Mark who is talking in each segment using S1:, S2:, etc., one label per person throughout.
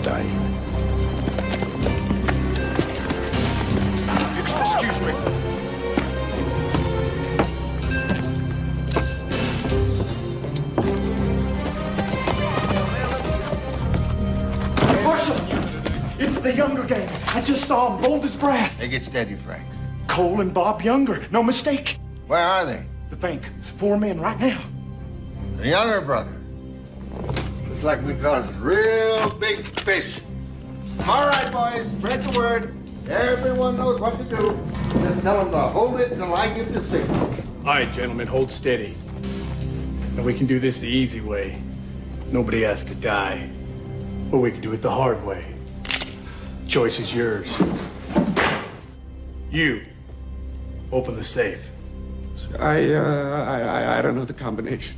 S1: die.
S2: Excuse me.
S3: Marshal! It's the Younger gang. I just saw him, bold as brass.
S4: Hey, get steady, Frank.
S3: Cole and Bob Younger, no mistake.
S4: Where are they?
S3: The bank. 4 men right now.
S4: The Younger brother. Looks like we caught a real big fish. All right, boys, spread the word. Everyone knows what to do. Just tell them to hold it until I give the signal.
S1: All right, gentlemen, hold steady. And we can do this the easy way. Nobody has to die. Or we can do it the hard way. Choice is yours. You open the safe.
S5: I don't know the combination.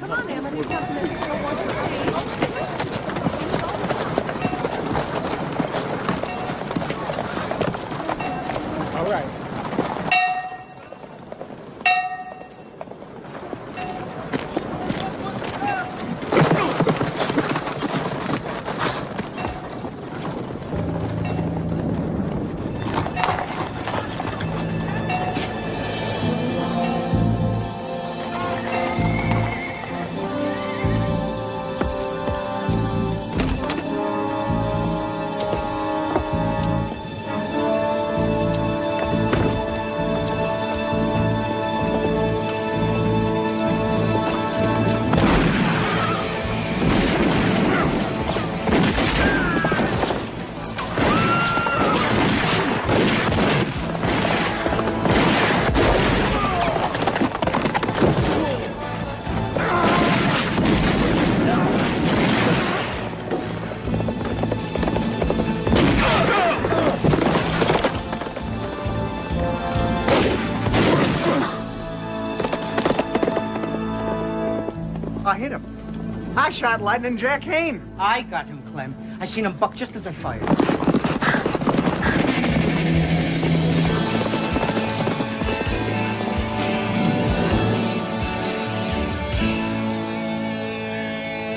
S6: Come on, Emma, there's something that you don't want to see.
S5: All right.
S3: I hit him. I shot Lightning Jack Kane.
S7: I got him, Clem. I seen him buck just as I fired.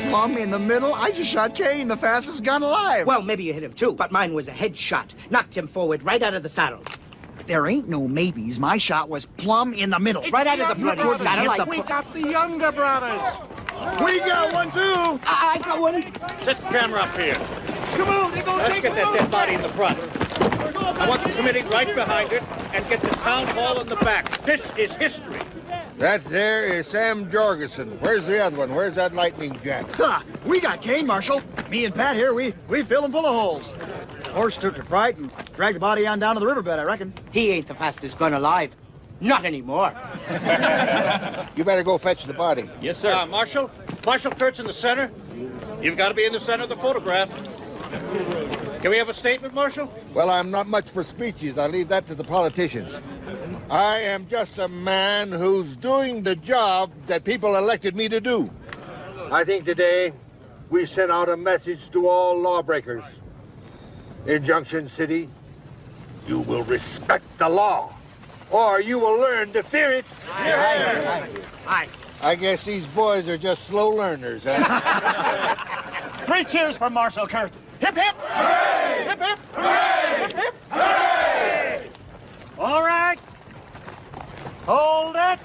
S3: Plum in the middle. I just shot Kane, the fastest gun alive.
S7: Well, maybe you hit him too, but mine was a headshot. Knocked him forward right out of the saddle.
S3: There ain't no maybes. My shot was plumb in the middle.
S7: Right out of the bloody saddle.
S3: We
S2: got the Younger brothers.
S3: We got one too.
S7: I got one.
S8: Set the camera up here.
S2: Come on, they're gonna
S8: Let's
S2: take
S8: get that dead body in the front. I want the committee right behind it and get the town hall in the back. This is history.
S4: That there is Sam Jorgensen. Where's the other one? Where's that Lightning Jack?
S3: Ha! We got Kane, Marshal. Me and Pat here, we fill him full of holes. Horse took to fright and dragged the body on down to the riverbed, I reckon.
S7: He ain't the fastest gun alive. Not anymore.
S4: You better go fetch the body.
S8: Yes, sir. Marshal Kurt's in the center. You've got to be in the center of the photograph. Can we have a statement, Marshal?
S4: Well, I'm not much for speeches. I leave that to the politicians. I am just a man who's doing the job that people elected me to do. I think today we sent out a message to all lawbreakers. In Junction City, you will respect the law, or you will learn to fear it.
S3: Aye.
S4: I guess these boys are just slow learners, huh?
S3: 3 cheers for Marshal Kurtz. Hip, hip. Hooray! Hip, hip. Hooray! Hip, hip. Hooray! All right. Hold it.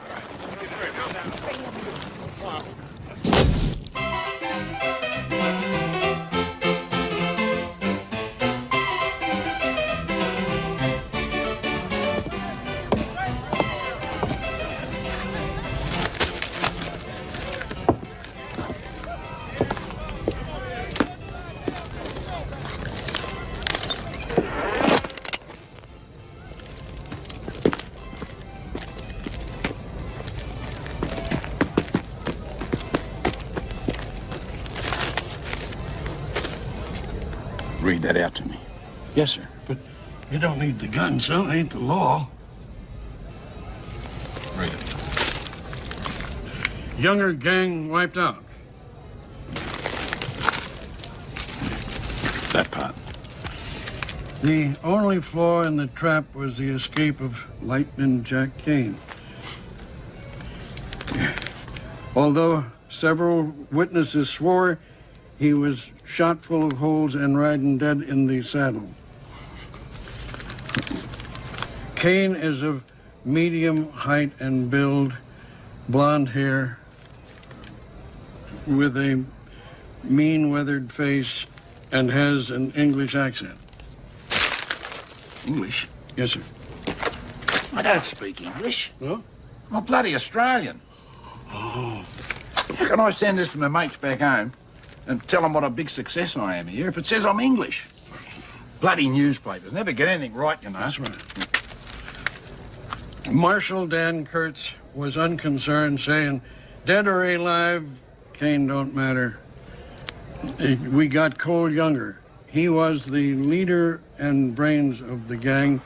S5: Read that out to me.
S2: Yes, sir. But you don't need the gun, son. It ain't the law.
S5: Read it.
S2: Younger gang wiped out.
S5: That part.
S2: The only flaw in the trap was the escape of Lightning Jack Kane. Although several witnesses swore he was shot full of holes and riding dead in the saddle. Kane is of medium height and build, blonde hair, with a mean, weathered face, and has an English accent.
S5: English?
S2: Yes, sir.
S5: I don't speak English.
S2: No?
S5: I'm bloody Australian.
S2: Oh.
S5: How can I send this to my mates back home and tell them what a big success I am here if it says I'm English? Bloody newspapers never get anything right, you know.
S2: That's right. Marshal Dan Kurtz was unconcerned, saying, dead or alive, Kane don't matter. We got Cole Younger. He was the leader and brains of the gang.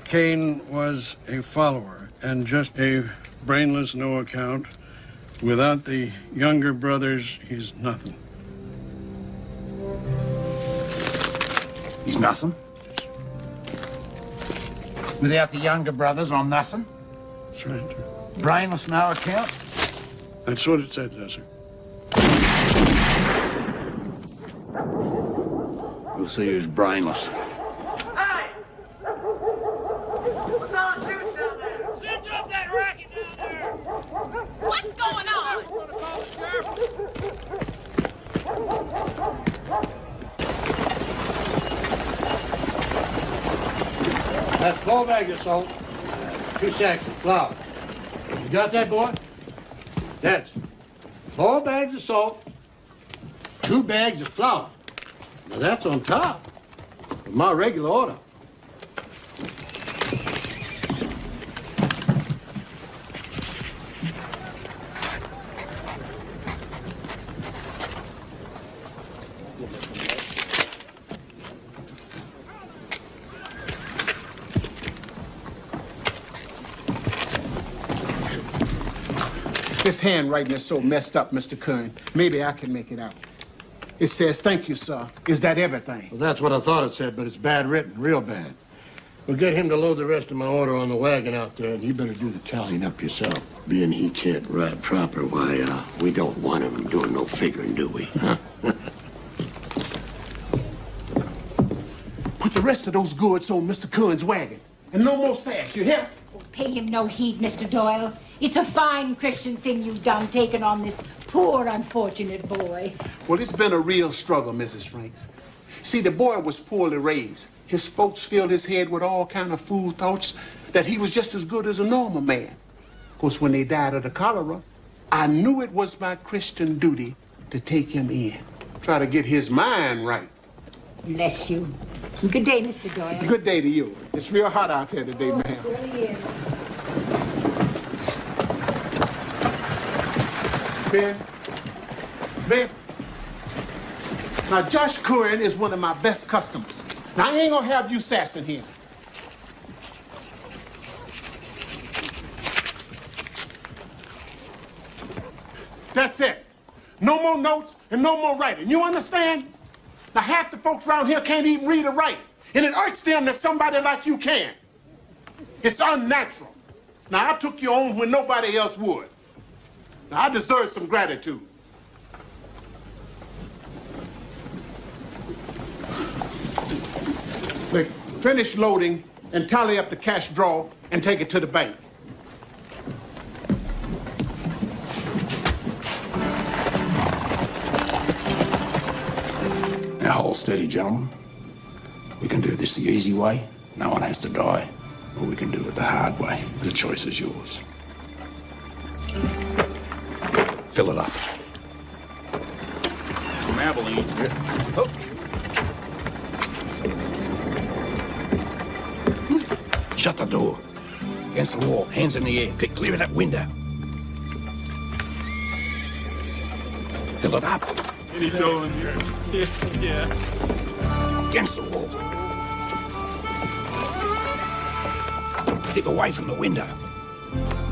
S2: Kane was a follower and just a brainless no account. Without the younger brothers, he's nothing.
S5: He's nothing. Without the younger brothers, I'm nothing.
S2: That's right, sir.
S5: Brainless, no account.
S2: That's what it said, sir.
S5: We'll see who's brainless.
S9: Hey! What's all the shooting down there? Send up that racket down there! What's going on? We're gonna call the sheriff.
S3: That's 4 bags of salt, 2 sacks of flour. You got that, boy? That's 4 bags of salt, 2 bags of flour. Now that's on top of my regular order.
S10: This handwriting is so messed up, Mr. Kern. Maybe I can make it out. It says, thank you, sir. Is that everything?
S3: Well, that's what I thought it said, but it's bad written, real bad. We'll get him to load the rest of my order on the wagon out there, and you better do the tallying up yourself.
S4: Being he can't write proper, why, we don't want him doing no figuring, do we? Huh?
S10: Put the rest of those goods on Mr. Kern's wagon. And no more sass, you hear?
S11: Pay him no heed, Mr. Doyle. It's a fine Christian thing you've done, taking on this poor, unfortunate boy.
S10: Well, it's been a real struggle, Mrs. Franks. See, the boy was poorly raised. His folks filled his head with all kind of fool thoughts that he was just as good as a normal man. Of course, when they died of the cholera, I knew it was my Christian duty to take him in. Try to get his mind right.
S11: Bless you. Good day, Mr. Doyle.
S10: Good day to you. It's real hot out there today, ma'am.
S11: It really is.
S10: Ben. Now, Josh Curran is one of my best customers. Now, I ain't gonna have you sassing him. That's it. No more notes and no more writing. You understand? Now, half the folks around here can't even read or write. And it irks them that somebody like you can. It's unnatural. Now, I took you on when nobody else would. Now, I deserve some gratitude. Look, finish loading and tally up the cash draw and take it to the bank.
S5: Now, hold steady, gentlemen. We can do this the easy way. No one has to die. Or we can do it the hard way. The choice is yours. Fill it up.
S8: From Abilene.
S5: Oh. Shut the door. Against the wall. Hands in the air. Get clear of that window. Fill it up.
S1: Any Doyle in here? Yeah.
S5: Against the wall. Keep away from the window.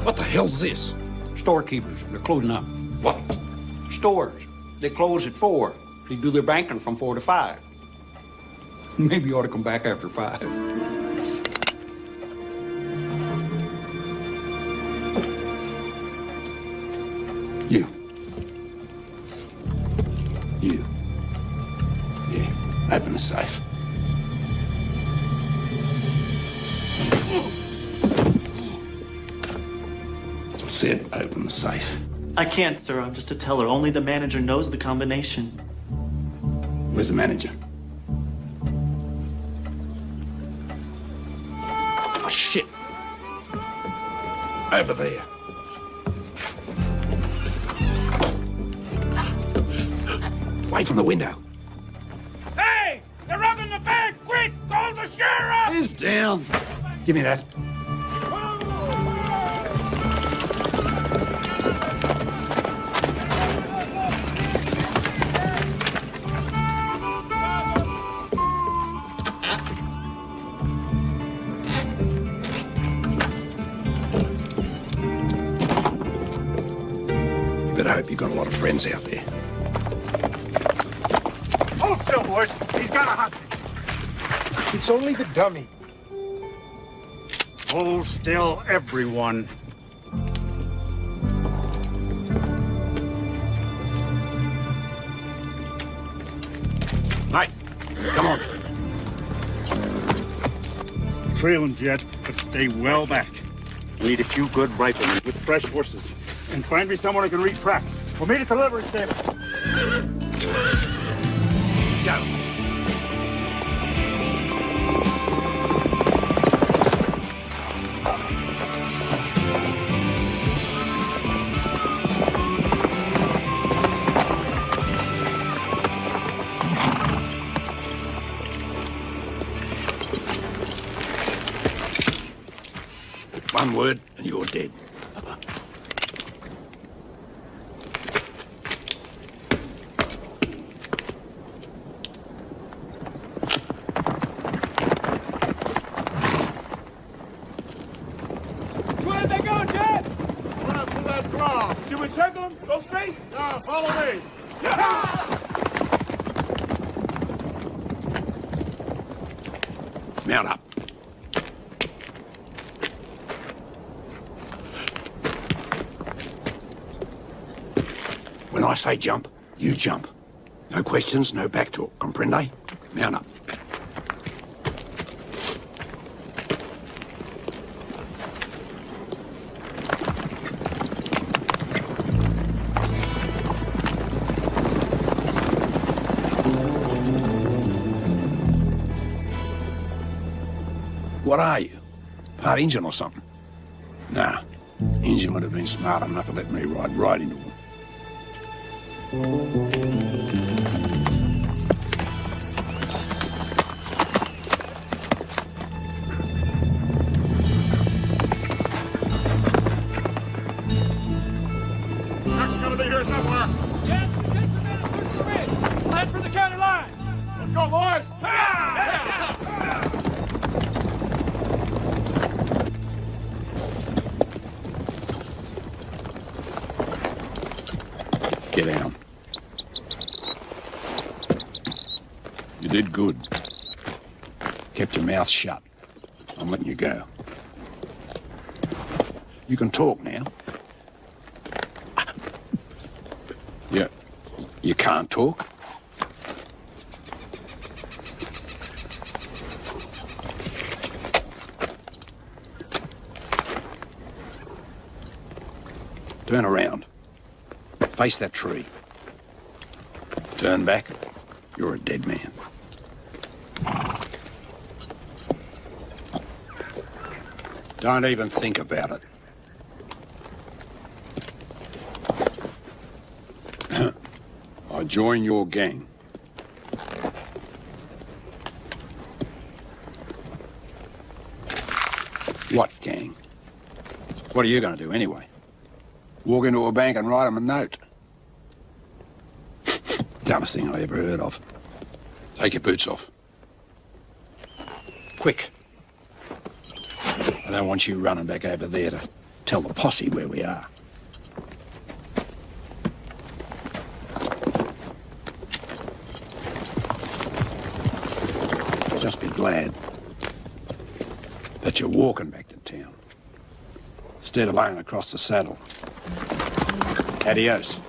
S5: What the hell's this?
S12: Storekeepers. They're closing up.
S5: What?
S12: Stores. They close at 4. They do their banking from 4 to 5. Maybe you ought to come back after 5.
S10: You. Yeah, open the safe. I said open the safe.
S13: I can't, sir. I'm just a teller. Only the manager knows the combination.
S10: Where's the manager? Oh, shit. Over there. Away from the window.
S9: Hey! They're robbing the bank! Quick! Call the sheriff!
S5: He's down.
S10: Give me that. You better hope you've got a lot of friends out there.
S1: Hold still, boys. He's got a hostage. It's only the dummy. Hold still, everyone.
S10: Mate, come on.
S1: Trail him, Jet, but stay well back. We need a few good riflemen with fresh horses. And find me someone who can read tracks. We'll meet at the livery stable.
S10: Go. One word and you're dead.
S9: Where'd they go, Jet? Run through that draw. Should we circle them? Go straight? No, follow me.
S10: Mount up. When I say jump, you jump. No questions, no back talk. Comprende? Mount up. What are you? Part engine or something? Nah. Engine would have been smart enough to let me ride right into him.
S9: Truck's gonna be here somewhere. Jet, take the man, push the ridge. Land for the county line. Let's go, boys.
S10: Get down. You did good. Kept your mouth shut. I'm letting you go. You can talk now. You can't talk? Turn around. Face that tree. Turn back. You're a dead man. Don't even think about it. I join your gang. What gang? What are you going to do anyway? Walk into a bank and write them a note? Dumbest thing I ever heard of. Take your boots off. Quick. I don't want you running back over there to tell the posse where we are.
S5: Just be glad that you're walking back to town instead of laying across the saddle. Adios.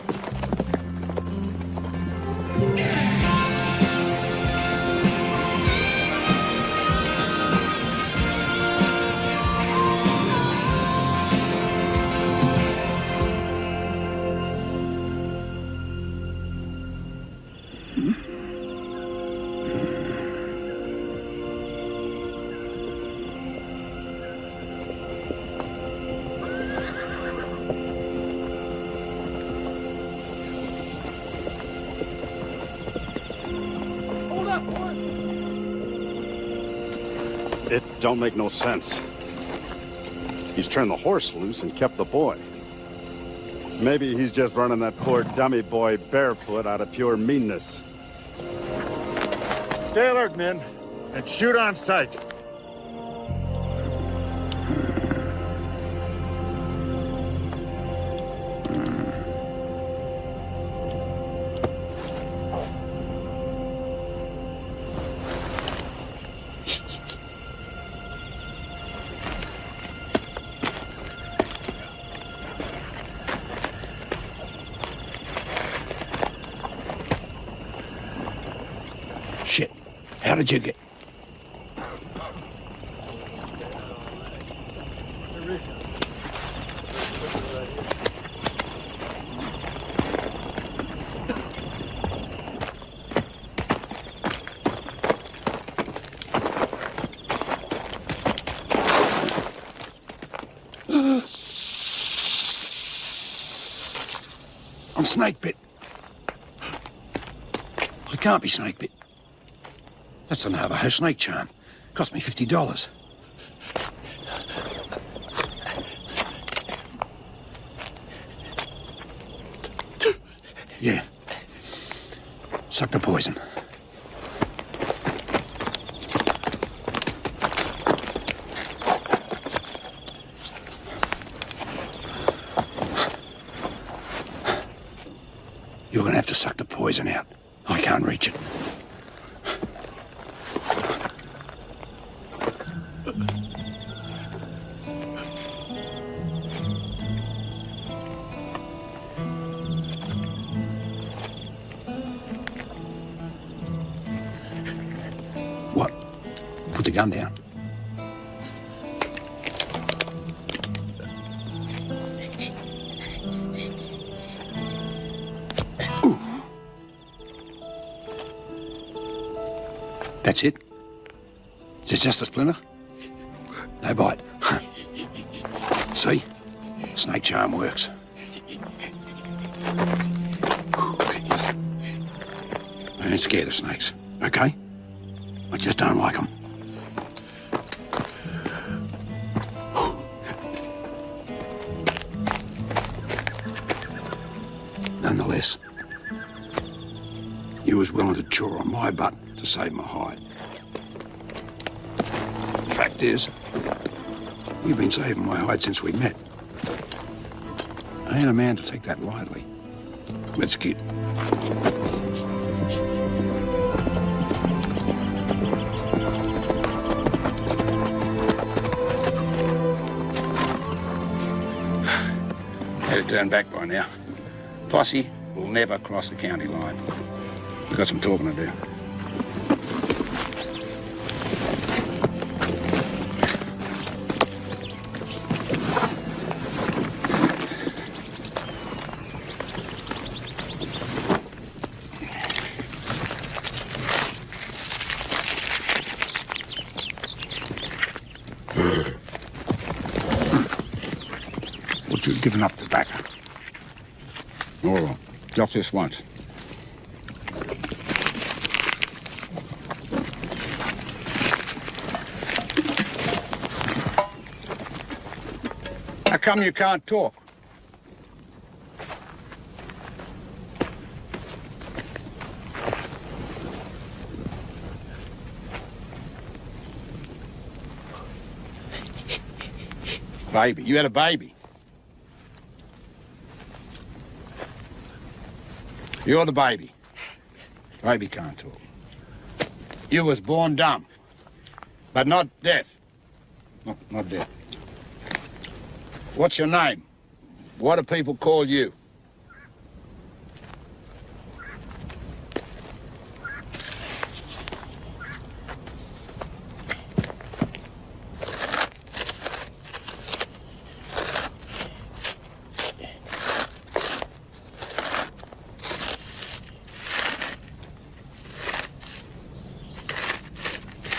S14: It don't make no sense. He's turned the horse loose and kept the boy. Maybe he's just running that poor dummy boy barefoot out of pure meanness.
S4: Stay alert, men, and shoot on sight.
S5: Shit. How did you get... I'm snake bit. I can't be snake bit. That's a Navajo snake charm. Cost me $50. Yeah. Suck the poison. You're gonna have to suck the poison out. I can't reach it. What? Put the gun down. Ooh. That's it? Is it just a splinter? No bite. See? Snake charm works. I ain't scared of snakes, okay? I just don't like them. Nonetheless, you was willing to chaw on my butt to save my hide. Fact is, you've been saving my hide since we met. I ain't a man to take that lightly. Let's get. Had to turn back by now. Posse will never cross the county line. We've got some talking to do. What, you've given up tobacco? All right, just this once. How come you can't talk? Baby, you had a baby. You're the baby. Baby can't talk. You was born dumb. But not death. Not death. What's your name? What do people call you?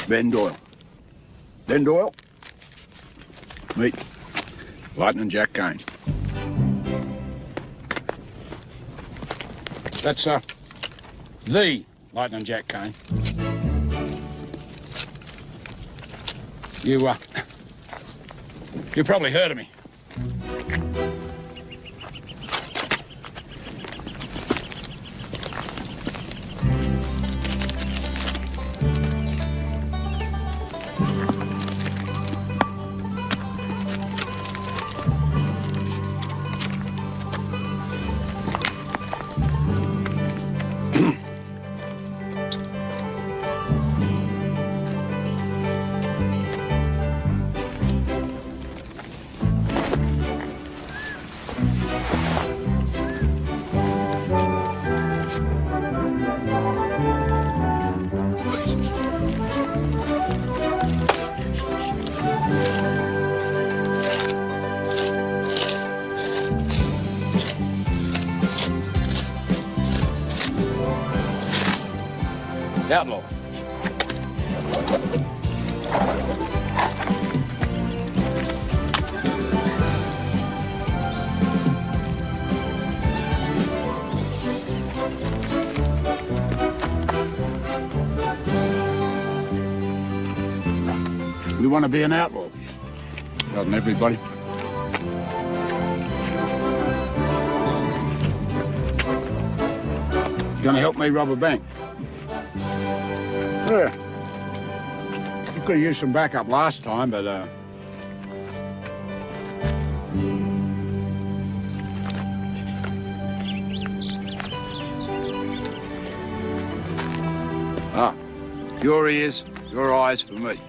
S5: Ben Doyle. Ben Doyle? Meet Lightning Jack Kane. That's, the Lightning Jack Kane. You probably heard of me. Outlaw. You want to be an outlaw? Doesn't everybody? You gonna help me rob a bank? Yeah. You could have used some backup last time, but, your ears, your eyes for me.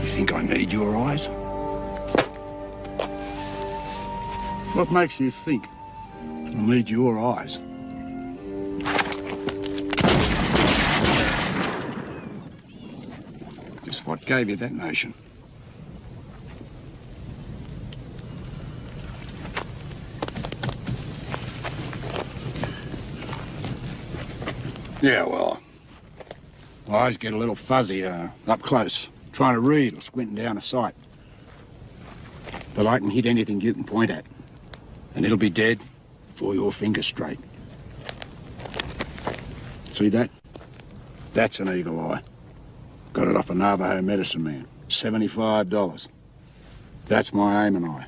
S5: You think I need your eyes? What makes you think I need your eyes? Just what gave you that notion? Yeah, well, eyes get a little fuzzy up close, trying to read or squinting down a sight. But I can hit anything you can point at, and it'll be dead before your finger's straight. See that? That's an eagle eye. Got it off a Navajo medicine man. $75. That's my aiming eye.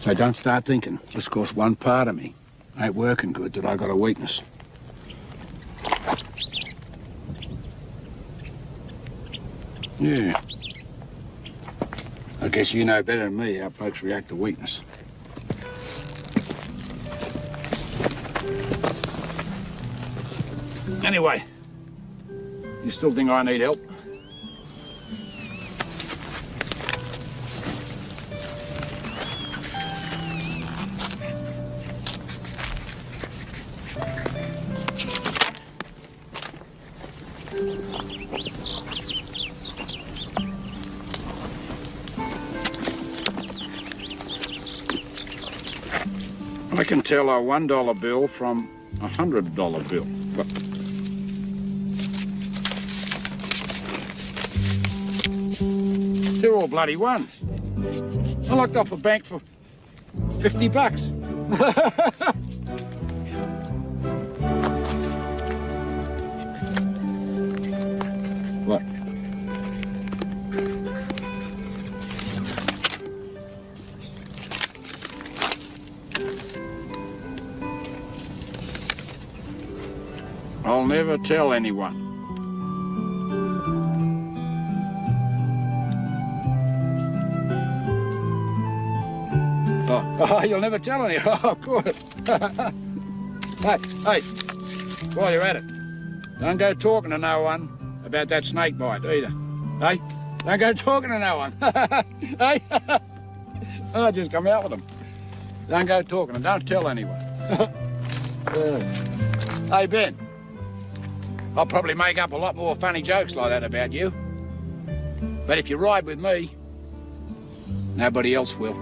S5: So don't start thinking, just 'cause one part of me ain't working good, that I got a weakness. Yeah. I guess you know better than me how folks react to weakness. Anyway, you still think I need help? I can tell a $1 bill from a $100 bill. But they're all bloody ones. I locked off a bank for $50. What? I'll never tell anyone. Oh, you'll never tell any? Oh, of course. Hey, while you're at it, Don't go talking to no one about that snake bite either. Hey? Don't go talking to no one. Hey? I just come out with them. Don't go talking and don't tell anyone. Hey, Ben. I'll probably make up a lot more funny jokes like that about you. But if you ride with me, nobody else will.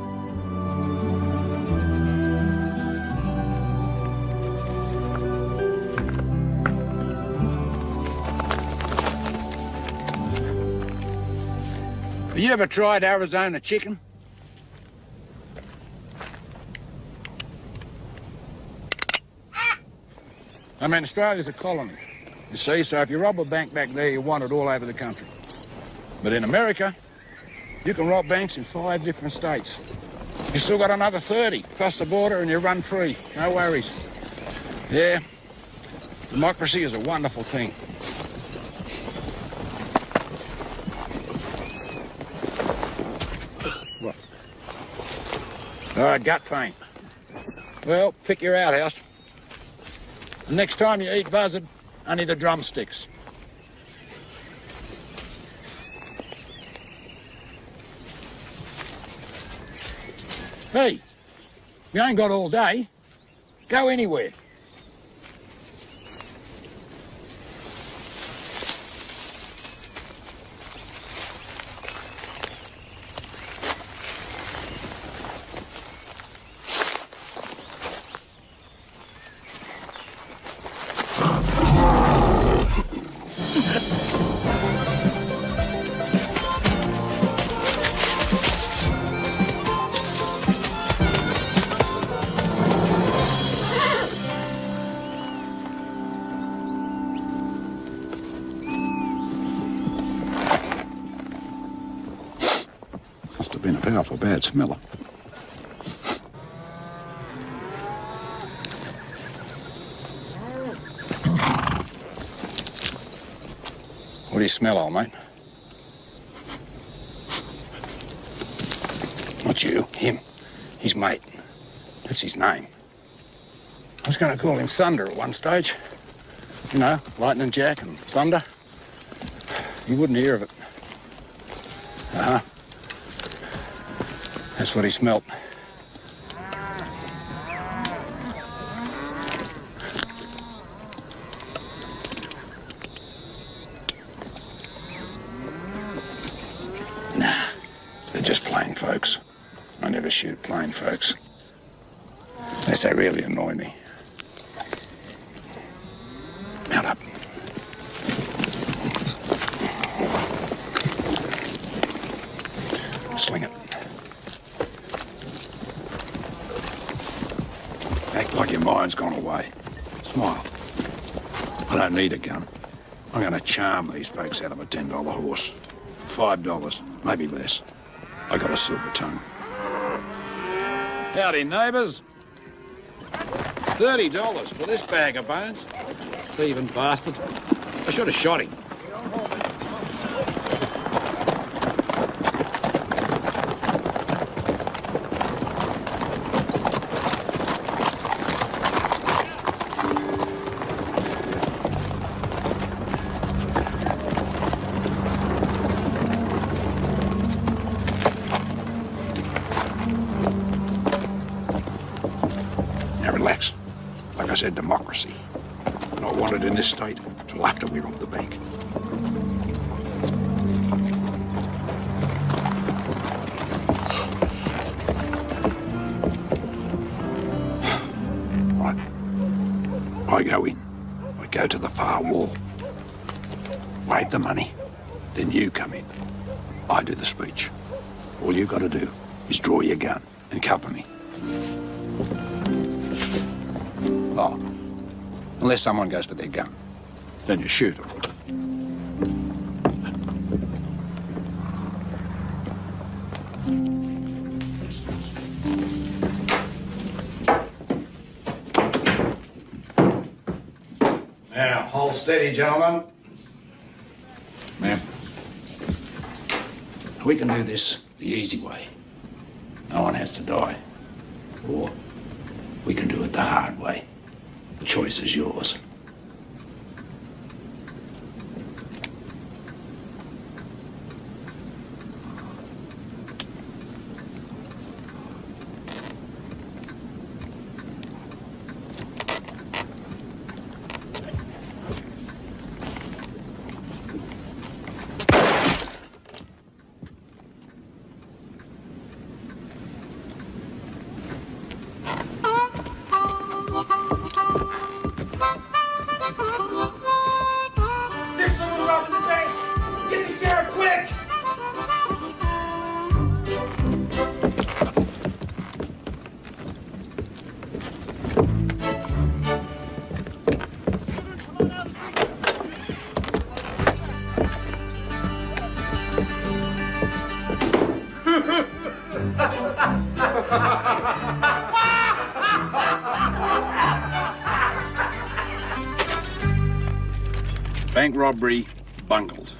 S5: Have you ever tried Arizona chicken? I mean, Australia's a colony, you see, so if you rob a bank back there, you want it all over the country. But in America, you can rob banks in 5 different states. You still got another 30, cross the border and you run free, no worries. Yeah, democracy is a wonderful thing. What? All right, gut pain. Well, pick your outhouse. The next time you eat buzzard, only the drumsticks. Hey, you ain't got all day. Go anywhere. Been a powerful bad smeller. What do you smell, old mate? Not you, him. His mate. That's his name. I was going to call him Thunder at one stage. You know, Lightning Jack and Thunder. He wouldn't hear of it. Uh-huh. That's what he smelt. Nah, they're just plain folks. I never shoot plain folks. Unless they really annoy me. Mount up. Sling it. Act like your mind's gone away. Smile. I don't need a gun. I'm going to charm these folks out of a $10 horse. $5, maybe less. I got a silver tongue. Howdy, neighbours. $30 for this bag of bones. Thieving bastard. I should have shot him. Relax. Like I said, democracy. And I want it in this state till after we rob the bank. Right. I go in. I go to the far wall. Wave the money. Then you come in. I do the speech. All you got to do is draw your gun and cover me. Oh, unless someone goes for their gun, then you shoot them. Now, hold steady, gentlemen. Ma'am, we can do this the easy way. No one has to die. Or we can do it the hard way. The choice is yours. Bank robbery, bungled.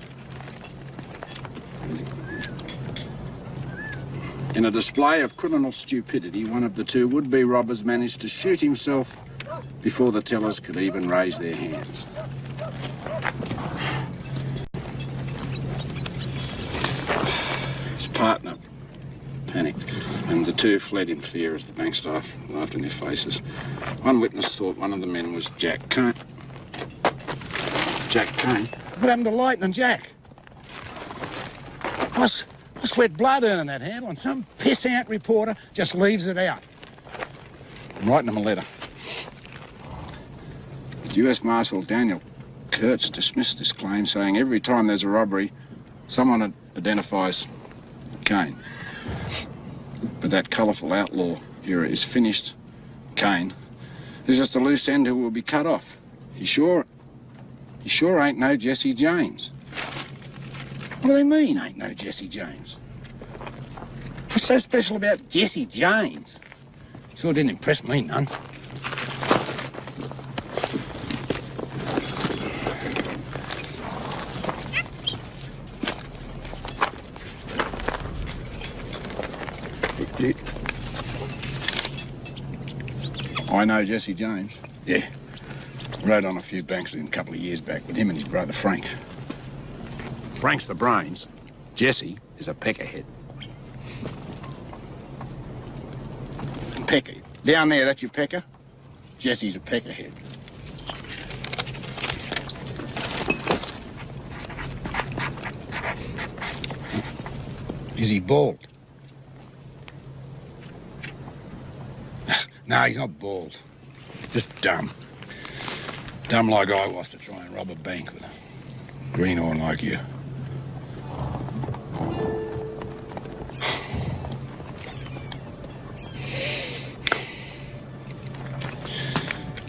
S5: In a display of criminal stupidity, one of the two would-be robbers managed to shoot himself before the tellers could even raise their hands. His partner panicked, and the two fled in fear as the bank staff laughed in their faces. One witness thought one of the men was Jack Kane. Jack Kane? What happened to Lightning Jack? I sweat blood earning that handle, and some piss-out reporter just leaves it out. I'm writing him a letter. But U.S. Marshal Daniel Kurtz dismissed this claim, saying every time there's a robbery, someone identifies Kane. But that colourful outlaw era is finished. Kane is just a loose end who will be cut off. He sure ain't no Jesse James. What do they mean, ain't no Jesse James? What's so special about Jesse James? Sure didn't impress me none. I know Jesse James. Yeah. Rode on a few banks a couple of years back with him and his brother Frank. Frank's the brains. Jesse is a peckerhead. Pecker. Down there, that's your pecker? Jesse's a peckerhead. Is he bald? No, he's not bald. Just dumb. Dumb like I was to try and rob a bank with a greenhorn like you.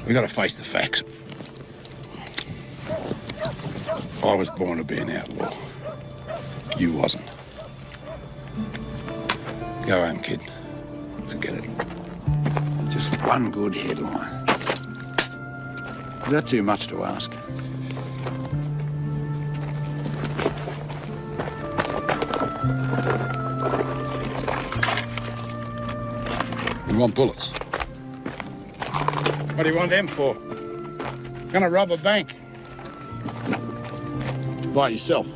S5: We gotta face the facts. I was born to be an outlaw. You wasn't. Go home, kid. Forget it. Just one good headline. Is that too much to ask? You want bullets? What do you want them for? Gonna rob a bank. By yourself.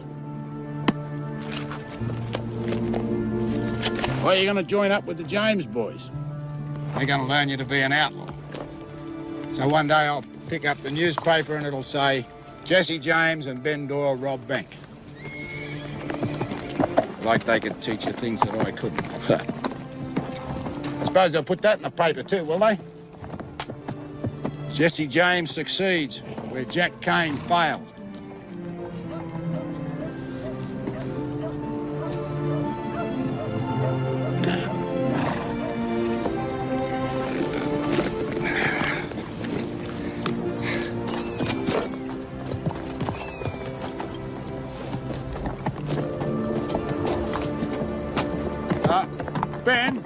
S5: Or are you gonna join up with the James boys? They're gonna learn you to be an outlaw. So one day I'll pick up the newspaper and it'll say, Jesse James and Ben Doyle rob bank. Like they could teach you things that I couldn't. I suppose they'll put that in the paper too, will they? Jesse James succeeds where Jack Kane failed. Ben?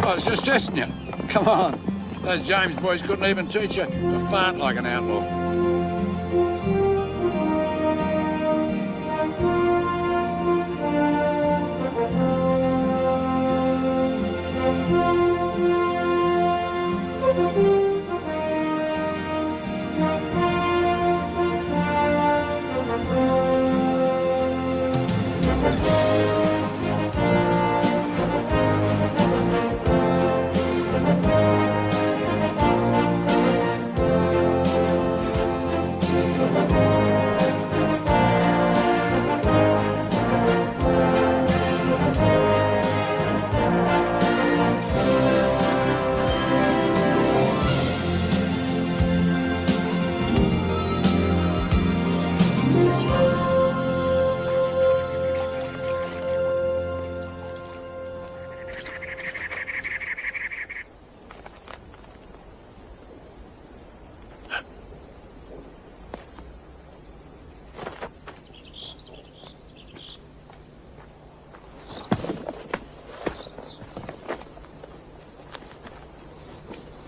S5: I was just testing you. Come on. Those James boys couldn't even teach you to fart like an outlaw.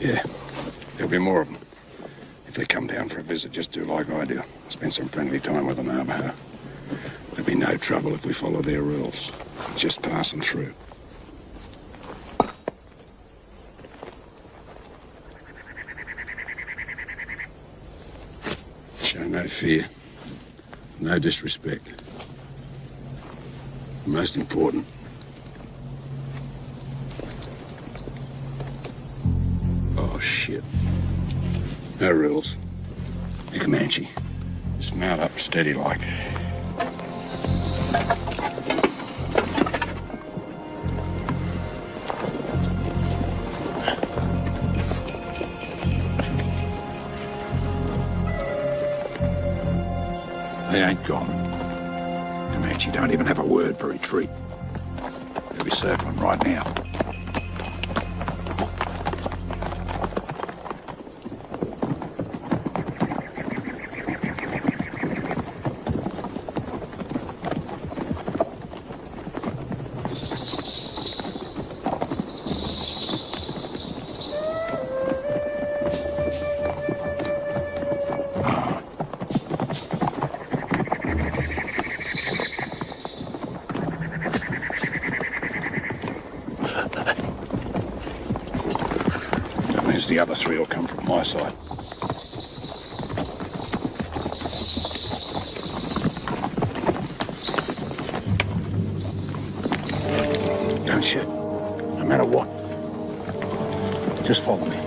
S5: Yeah, there'll be more of them. If they come down for a visit, just do like I do. Spend some friendly time with the Navajo. There'll be no trouble if we follow their rules. Just passing through. Show no fear, no disrespect. Most important, oh shit. No rules. A Comanche. Just mount up steady like. They ain't gone. Comanche don't even have a word for retreat. They'll be circling right now. The other three will come from my side. Don't shoot, no matter what. Just follow me.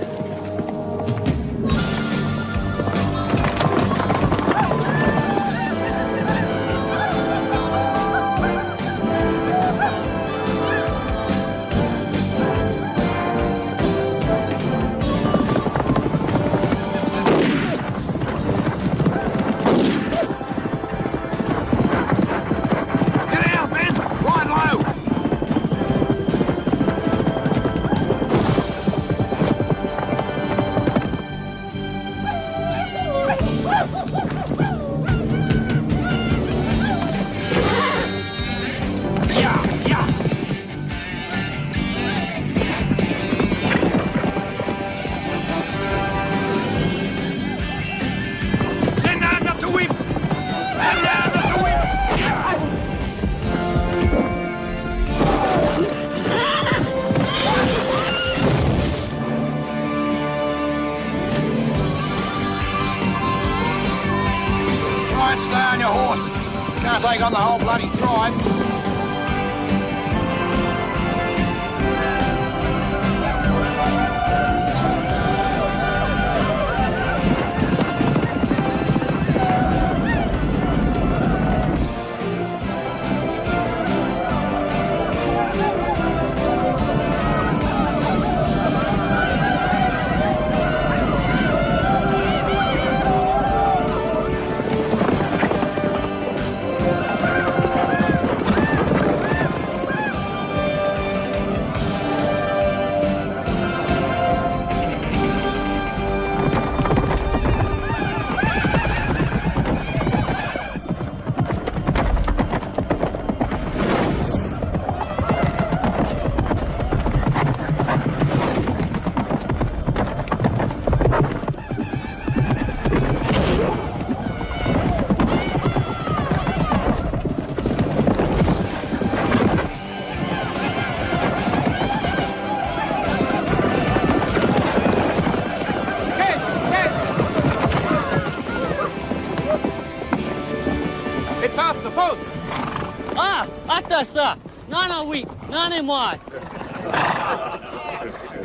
S5: Take on the whole bloody tribe.
S15: Ça, non, oui, non et moi.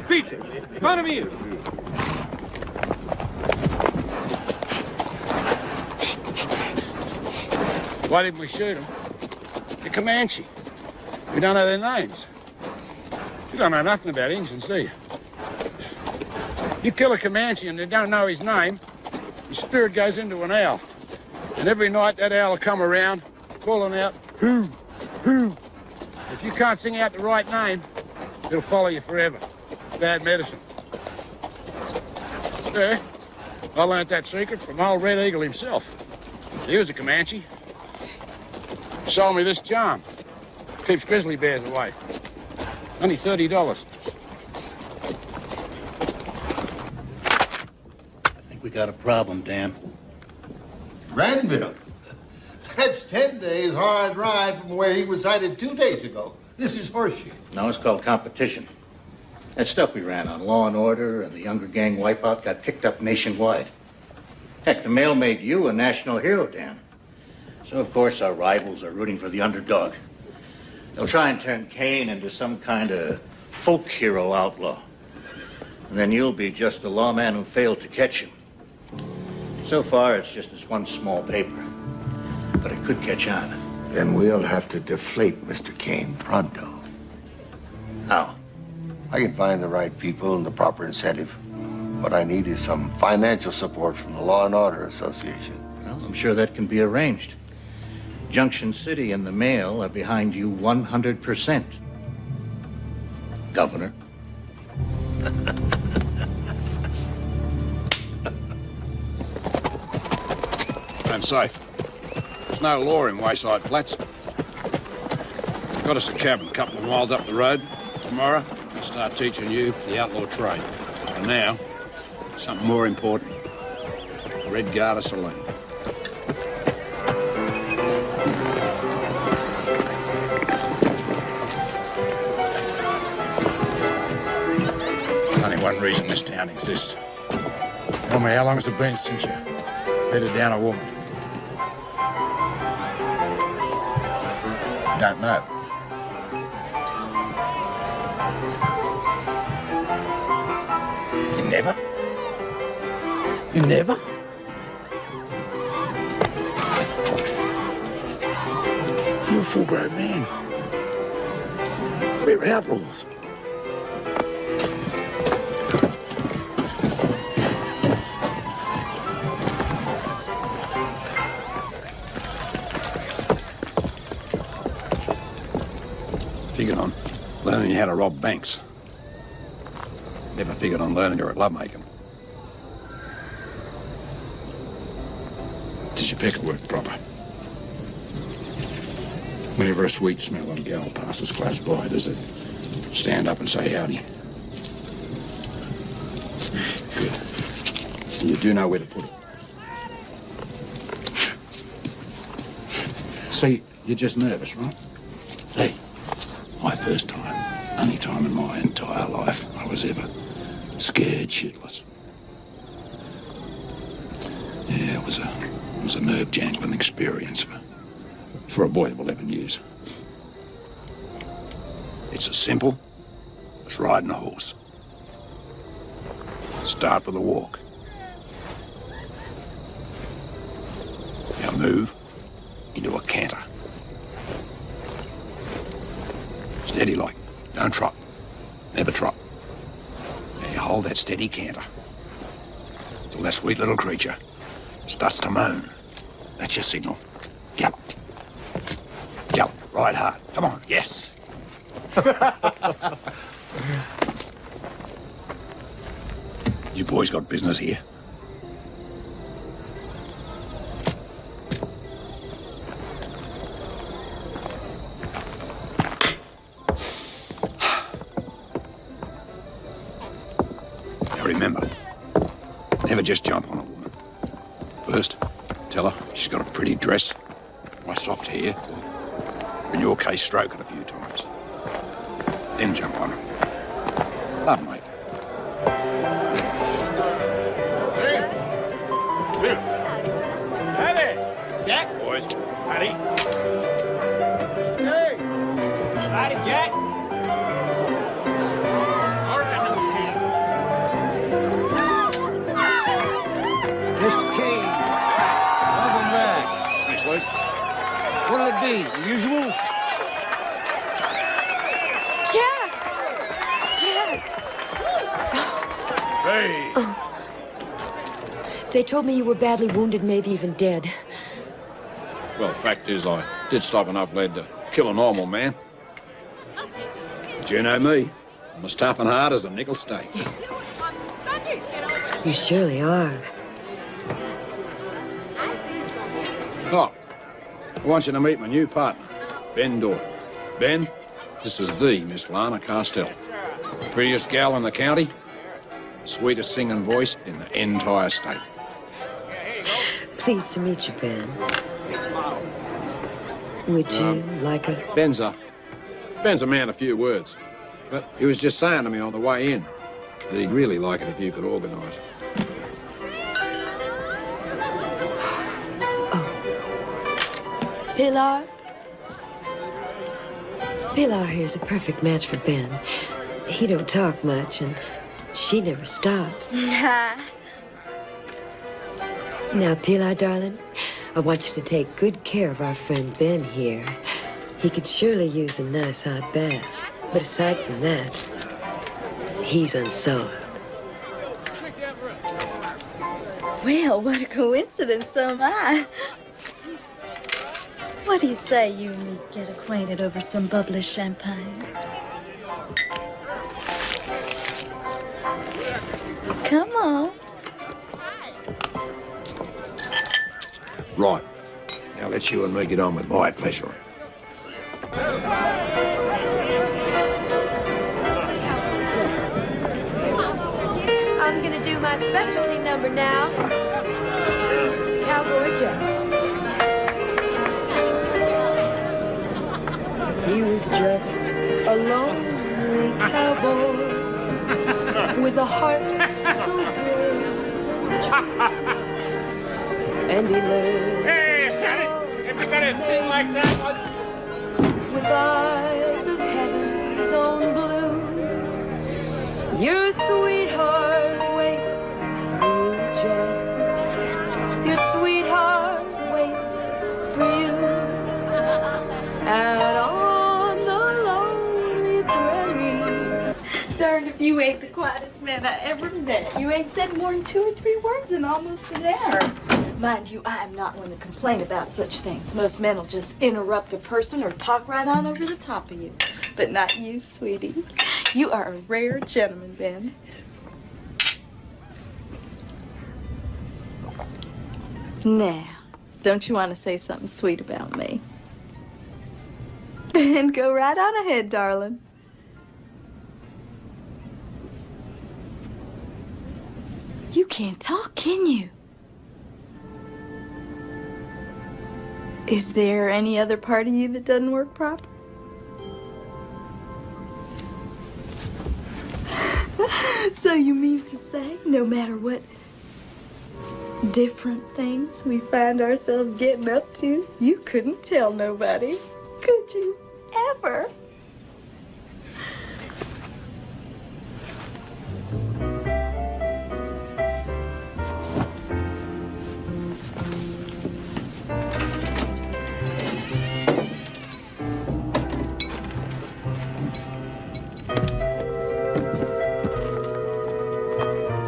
S12: Vite, front of you.
S5: Why didn't we shoot them? The Comanche. We don't know their names. You don't know nothing about Indians, do you? You kill a Comanche and you don't know his name, your spirit goes into an owl. And every night that owl will come around, calling out, who? Who? If you can't sing out the right name, it'll follow you forever. Bad medicine. Yeah, I learned that secret from old Red Eagle himself. He was a Comanche. He sold me this charm. Keeps grizzly bears away. Only $30.
S8: We got a problem, Dan.
S4: Granville? That's 10 days hard ride from where he was sighted 2 days ago. This is horseshit.
S8: No, it's called competition. That stuff we ran on Law and Order and the Younger Gang wipeout got picked up nationwide. Heck, the mail made you a national hero, Dan. So, of course, our rivals are rooting for the underdog. They'll try and turn Kane into some kind of folk hero outlaw. And then you'll be just the lawman who failed to catch him. So far, it's just this one small paper. But it could catch on.
S4: Then we'll have to deflate Mr. Kane pronto.
S8: How?
S4: I can find the right people and the proper incentive. What I need is some financial support from the Law and Order Association.
S8: Well, I'm sure that can be arranged. Junction City and the Mail are behind you 100%. Governor.
S5: I'm safe. There's no law in Wayside Flats. Got us a cabin a couple of miles up the road. Tomorrow, I'll start teaching you the outlaw trade. And now, something more important. Red Garter Saloon. There's only one reason this town exists. Tell me, how long has it been since you bedded down a woman? Don't know. You never? You never? You're a full-grown man. We're outlaws. Figured on learning how to rob banks. Never figured on learning her at lovemaking. Does your pecker work proper? Whenever a sweet-smelling gal passes close by, does it stand up and say howdy? Good. And you do know where to put it. See, you're just nervous, right? Hey, my first time, only time in my entire life I was ever scared shitless. Yeah, it was a nerve-jangling experience for a boy of 11 years. It's as simple as riding a horse. Start with a walk. Now move into a canter. Steady like. Don't trot. Never trot. Now you hold that steady canter till that sweet little creature starts to moan. That's your signal. Gallop. Gallop. Ride hard. Come on. Yes. You boys got business here? Now remember, never just jump on a woman. First, tell her she's got a pretty dress, nice soft hair, or in your case, stroke it a few times. Then jump on her. Love, mate.
S9: Hey there, Jack.
S5: Boys.
S9: Howdy. Hey. Howdy, Jack.
S3: Mr. Kane, welcome back.
S5: Thanks, Luke.
S3: What'll it be, the usual?
S6: Jack! Jack!
S5: Hey!
S6: They told me you were badly wounded, maybe even dead.
S5: Well, fact is, I did stop enough lead to kill a normal man. But you know me. I'm as tough and hard as a nickel steak.
S6: You surely are.
S5: Oh, I want you to meet my new partner, Ben Doyle. Ben, this is the Miss Lana Castell. Prettiest gal in the county, Sweetest singing voice in the entire state.
S6: Pleased to meet you, Ben. Would you like a...
S5: Ben's a man of few words. But he was just saying to me on the way in that he'd really like it if you could organise.
S6: Pilar? Pilar here's a perfect match for Ben. He don't talk much, and she never stops. Now, Pilar, darling, I want you to take good care of our friend Ben here. He could surely use a nice hot bath. But aside from that, he's unsolved.
S16: Well, what a coincidence, so am I. What do you say you and me get acquainted over some bubbly champagne? Come on.
S5: Right. Now let's you and me get on with my pleasure.
S6: I'm gonna do my specialty number now. Cowboy Jack. He was just a lonely cowboy with a heart so brave and he lived.
S9: Hey, if you're gonna sing like that,
S6: with eyes of heaven's own blue, your sweetheart waits for you, Jack. Your sweetheart waits for you out on the lonely prairie.
S16: Darned if you ain't the quietest man I ever met. You ain't said more than 2 or 3 words in almost an hour. Mind you, I am not one to complain about such things. Most men will just interrupt a person or talk right on over the top of you. But not you, sweetie. You are a rare gentleman, Ben. Now, don't you want to say something sweet about me? Ben, go right on ahead, darling. You can't talk, can you? Is there any other part of you that doesn't work proper? So you mean to say, no matter what different things we find ourselves getting up to, you couldn't tell nobody, could you ever?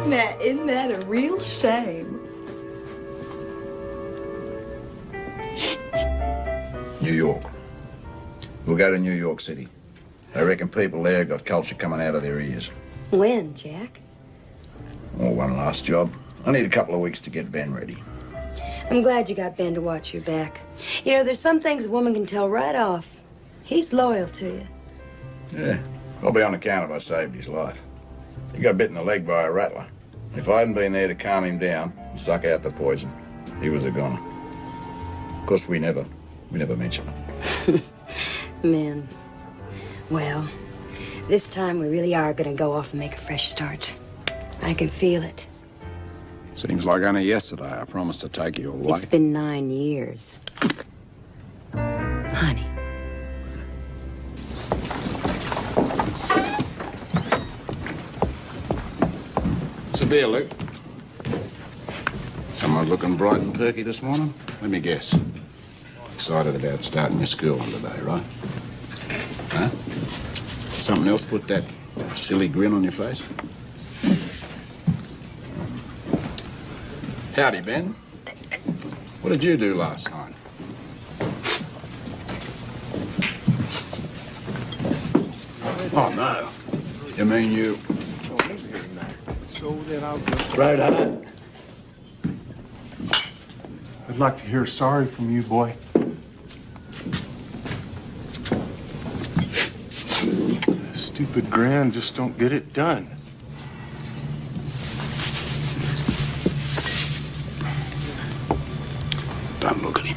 S16: Now, isn't that a real shame?
S5: New York. We'll go to New York City. I reckon people there got culture coming out of their ears.
S6: When, Jack?
S5: Oh, one last job. I need a couple of weeks to get Ben ready.
S6: I'm glad you got Ben to watch your back. You know, there's some things a woman can tell right off. He's loyal to you.
S5: Yeah, I'll be on account if I saved his life. He got bit in the leg by a rattler. If I hadn't been there to calm him down and suck out the poison, he was a goner. Of course, we never mention it.
S6: Men. Well, this time we really are gonna go off and make a fresh start. I can feel it.
S5: Seems like only yesterday I promised to take you away.
S6: It's been 9 years. Honey.
S5: What's the deal, Luke? Someone looking bright and perky this morning? Let me guess. Excited about starting your school on today, right? Huh? Something else put that silly grin on your face? Howdy, Ben. What did you do last night? Oh, no. You mean you...
S10: Right on. I'd like to hear sorry from you, boy. Stupid grin just don't get it done.
S5: Don't look at him.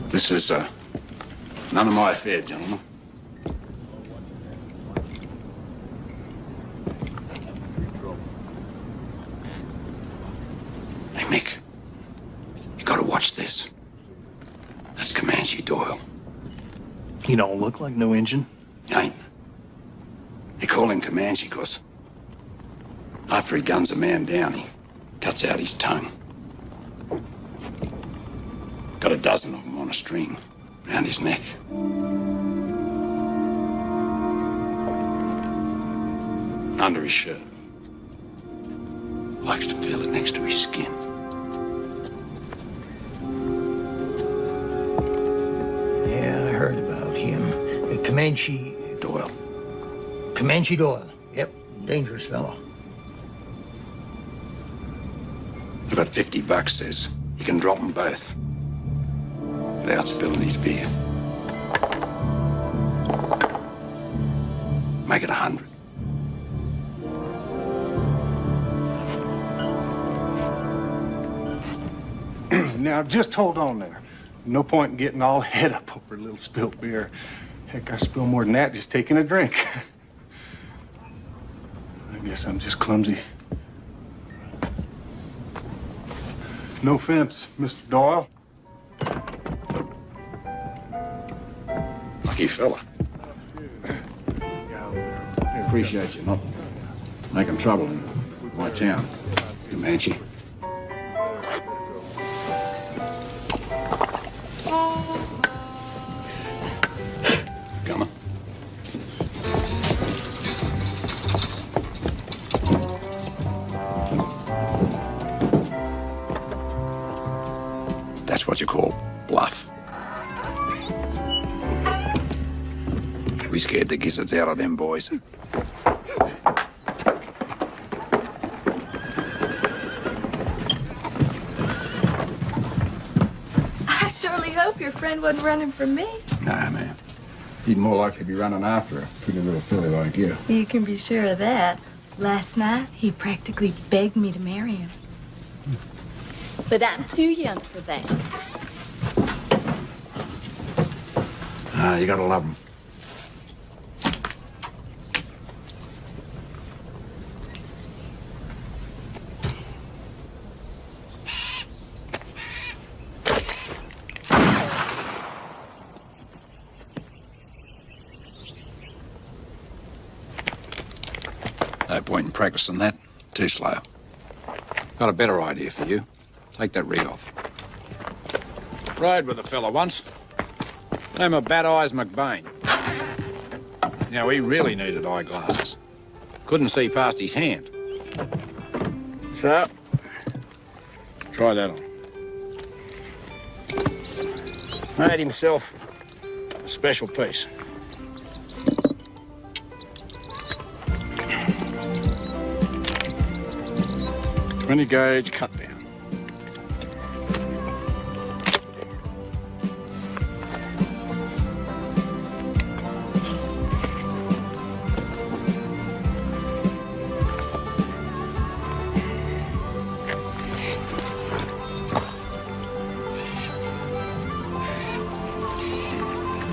S5: This is none of my affair, gentlemen. Hey, Mick. You gotta watch this. That's Comanche Doyle.
S17: He don't look like no Injun.
S5: Ain't. They call him Comanche because after he guns a man down, he cuts out his tongue. Got a dozen of them on a string around his neck. Under his shirt. Likes to feel it next to his skin.
S7: Yeah, I heard about him. Comanche
S5: Doyle.
S7: Comanche Doyle. Yep, dangerous fellow.
S5: I got $50, says he can drop them both without spilling his beer. Make it 100.
S10: Now, just hold on there. No point in getting all head up over a little spilt beer. Heck, I spill more than that just taking a drink. I guess I'm just clumsy. No offense, Mr. Doyle.
S5: Lucky fella. Appreciate you not making trouble in my town, Comanche. Come on. That's what you call bluff. We scared the gizzards out of them boys.
S16: I surely hope your friend wasn't running from me.
S5: Nah, man. He'd more likely be running after a pretty little filly like you.
S16: You can be sure of that. Last night, he practically begged me to marry him. But I'm too young for that.
S5: Ah, you gotta love him. No point in practicing that. Too slow. Got a better idea for you. Take that rig off. Rode with a fella once. Name of Bad Eyes McBain. Now, he really needed eyeglasses. Couldn't see past his hand. So, try that on. Made himself a special piece. .20 gauge cut down.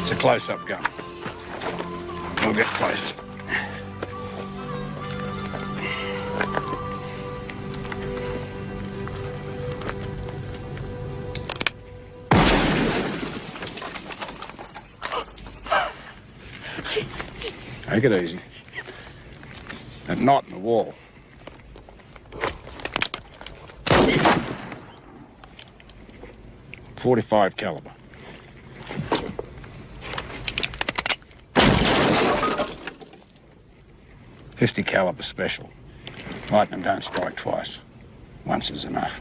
S5: It's a close-up gun. We'll get close. Take it easy. That knot in the wall. .45 caliber. .50 caliber special. Lightning don't strike twice. Once is enough.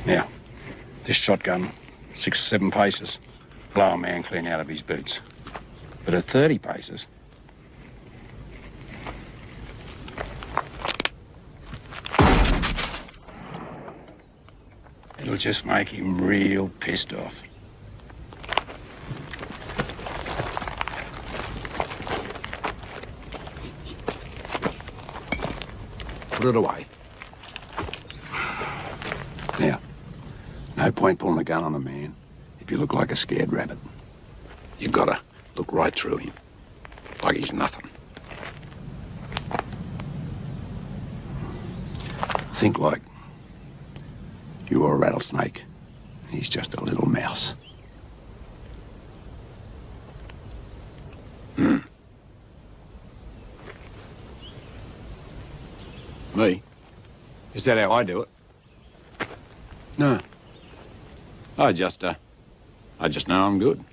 S5: Now, this shotgun, 6 or 7 paces, blow a man clean out of his boots. But at 30 paces, it'll just make him real pissed off. put it away. Now, no point pulling a gun on a man if you look like a scared rabbit. You gotta look right through him, like he's nothing. Think like you're a rattlesnake. He's just a little mouse. Me? Is that how I do it? No. I just know I'm good.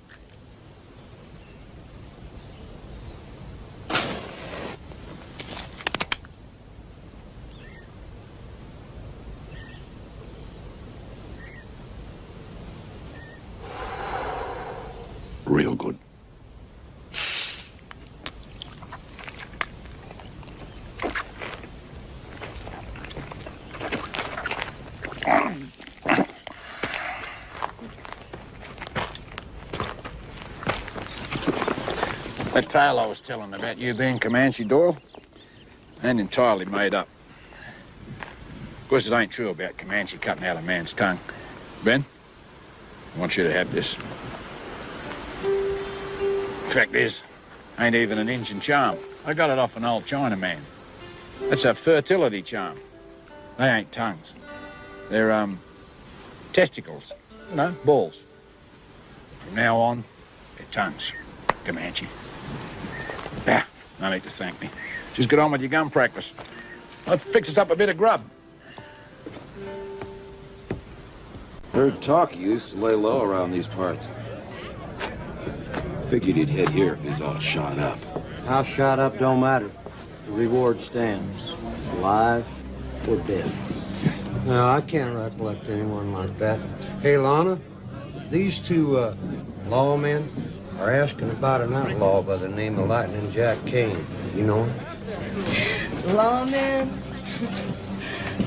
S5: Real good. That tale I was telling about you being Comanche, Doyle, ain't entirely made up. Of course, it ain't true about Comanche cutting out a man's tongue. Ben, I want you to have this. Fact is, ain't even an Injun charm. I got it off an old Chinaman. That's a fertility charm. They ain't tongues. They're, testicles. You know, balls. From now on, they're tongues. Comanche. Ah, no need to thank me. Just get on with your gun practice. I'll fix us up a bit of grub.
S18: Heard talk you used to lay low around these parts. Figured he'd head here if he's all shot up.
S19: How shot up don't matter. The reward stands. Alive or dead.
S20: No, I can't recollect anyone like that. Hey, Lana, these two lawmen are asking about an outlaw by the name of Lightning Jack Kane. You know him?
S6: Lawmen?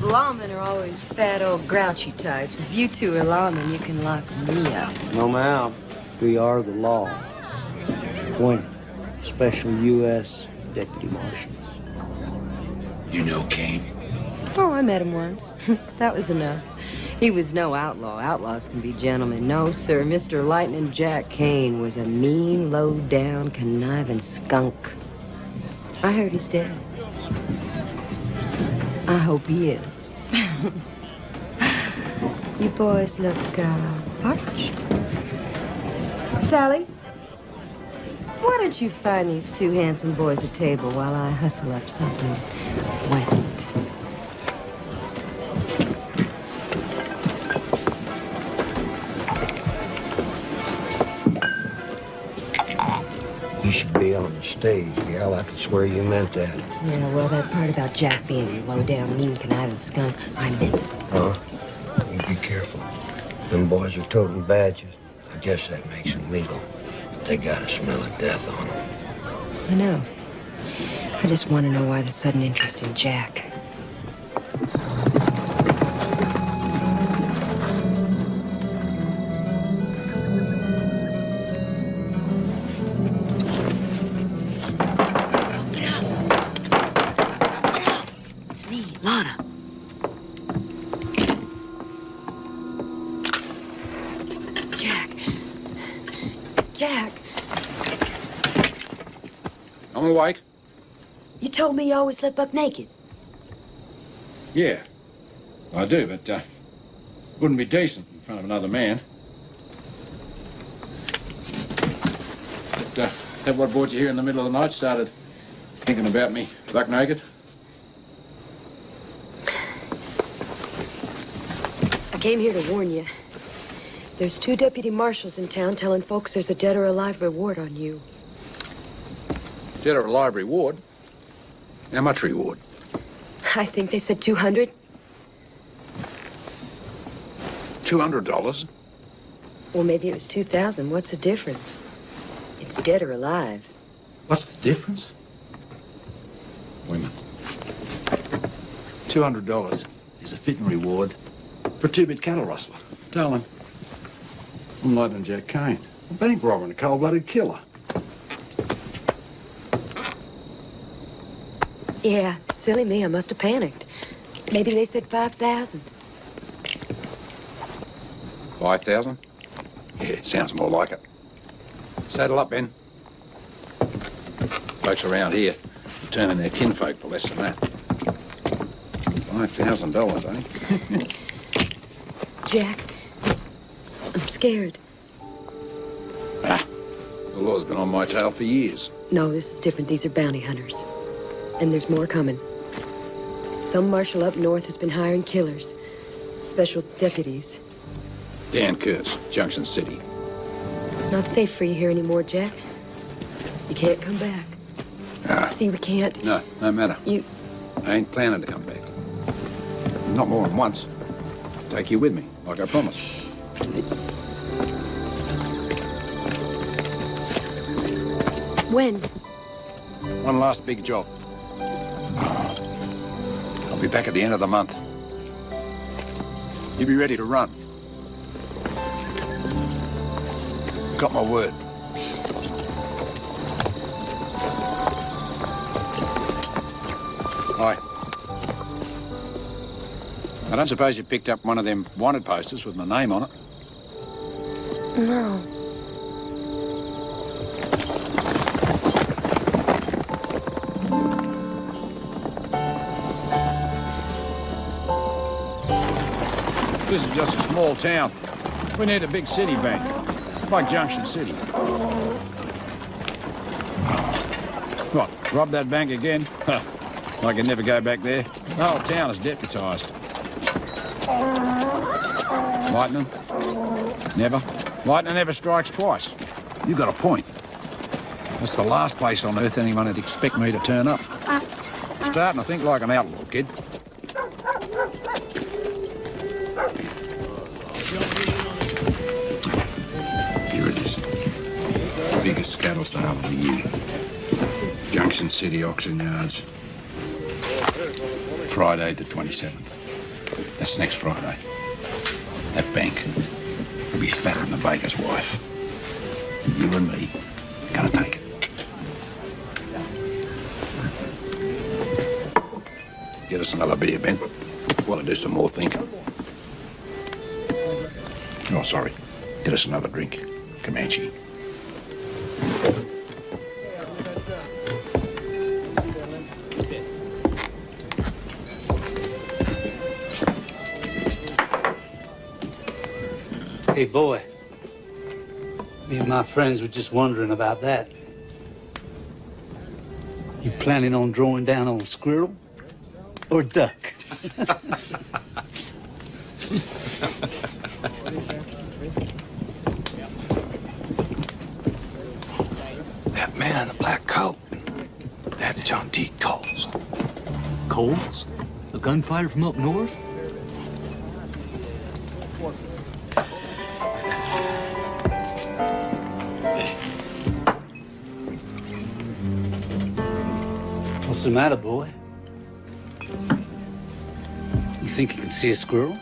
S6: Lawmen are always fat, old, grouchy types. If you two are lawmen, you can lock me up.
S19: No, ma'am. We are the law. Wincer, Special U.S. Deputy Marshals.
S5: You know Kane?
S6: Oh, I met him once. That was enough. He was no outlaw. Outlaws can be gentlemen. No, sir. Mr. Lightning Jack Kane was a mean, low-down, conniving skunk. I heard he's dead. I hope he is. You boys look, parched. Sally, why don't you find these two handsome boys a table while I hustle up something wet?
S20: You should be on the stage, gal. I could swear you meant that.
S6: Yeah, well, that part about Jack being a low-down, mean, conniving skunk, I meant it.
S20: Huh? You be careful. Them boys are toting badges. I guess that makes them legal. They got a smell of death on them.
S6: I know. I just want to know why the sudden interest in Jack. It's me, Lana. Jack.
S5: I'm awake.
S6: You told me you always slept buck naked.
S5: Yeah, I do, but wouldn't be decent in front of another man. But that what brought you here in the middle of the night? Started thinking about me buck naked?
S6: I came here to warn you. There's 2 deputy marshals in town telling folks there's a dead or alive reward on you.
S5: Dead or alive reward? How much reward?
S6: I think they said 200.
S5: $200?
S6: Well, maybe it was 2,000. What's the difference? It's dead or alive.
S5: What's the difference? Women. $200 is a fitting reward for a 2-bit cattle rustler. Darling, I'm Lightning Jack Kane, a bank robber and a cold-blooded killer.
S6: Yeah, Silly me, I must have panicked. Maybe they said 5,000.
S5: 5,000? Yeah, sounds more like it. Saddle up, Ben. Folks around here turning their kinfolk for less than that. $5,000, eh?
S6: Jack, I'm scared.
S5: Ah, the law's been on my tail for years.
S6: No, this is different. These are bounty hunters. And there's more coming. Some marshal up north has been hiring killers. Special deputies.
S5: Dan Kurtz, Junction City.
S6: It's not safe for you here anymore, Jack. You can't come back.
S5: Ah.
S6: See, we can't.
S5: No matter.
S6: You...
S5: I ain't planning to come back. Not more than once. Take you with me, like I promised.
S6: When?
S5: One last big job. I'll be back at the end of the month. You be ready to run. Got my word. Hi. I don't suppose you picked up one of them wanted posters with my name on it?
S6: No.
S5: This is just a small town. We need a big city bank, like Junction City. What, rob that bank again? I can never go back there. The whole town is deputised. Lightning? Never. Lightning never strikes twice. You got a point. That's the last place on earth anyone would expect me to turn up. Starting to think like an outlaw, kid. Here it is. The biggest cattle sale of the year. Junction City Auction Yards. Friday the 27th. That's next Friday. That bank will be fatter than the baker's wife. You and me gonna take it. Get us another beer, Ben. Want to do some more thinking? Oh, sorry. Get us another drink, Comanche.
S19: Hey, boy. Me and my friends were just wondering about that. You planning on drawing down on squirrel or duck?
S17: That man in the black coat. That's John D. Coles. Coles? A gunfighter from up north?
S19: What's the matter, boy? You think you can see a squirrel?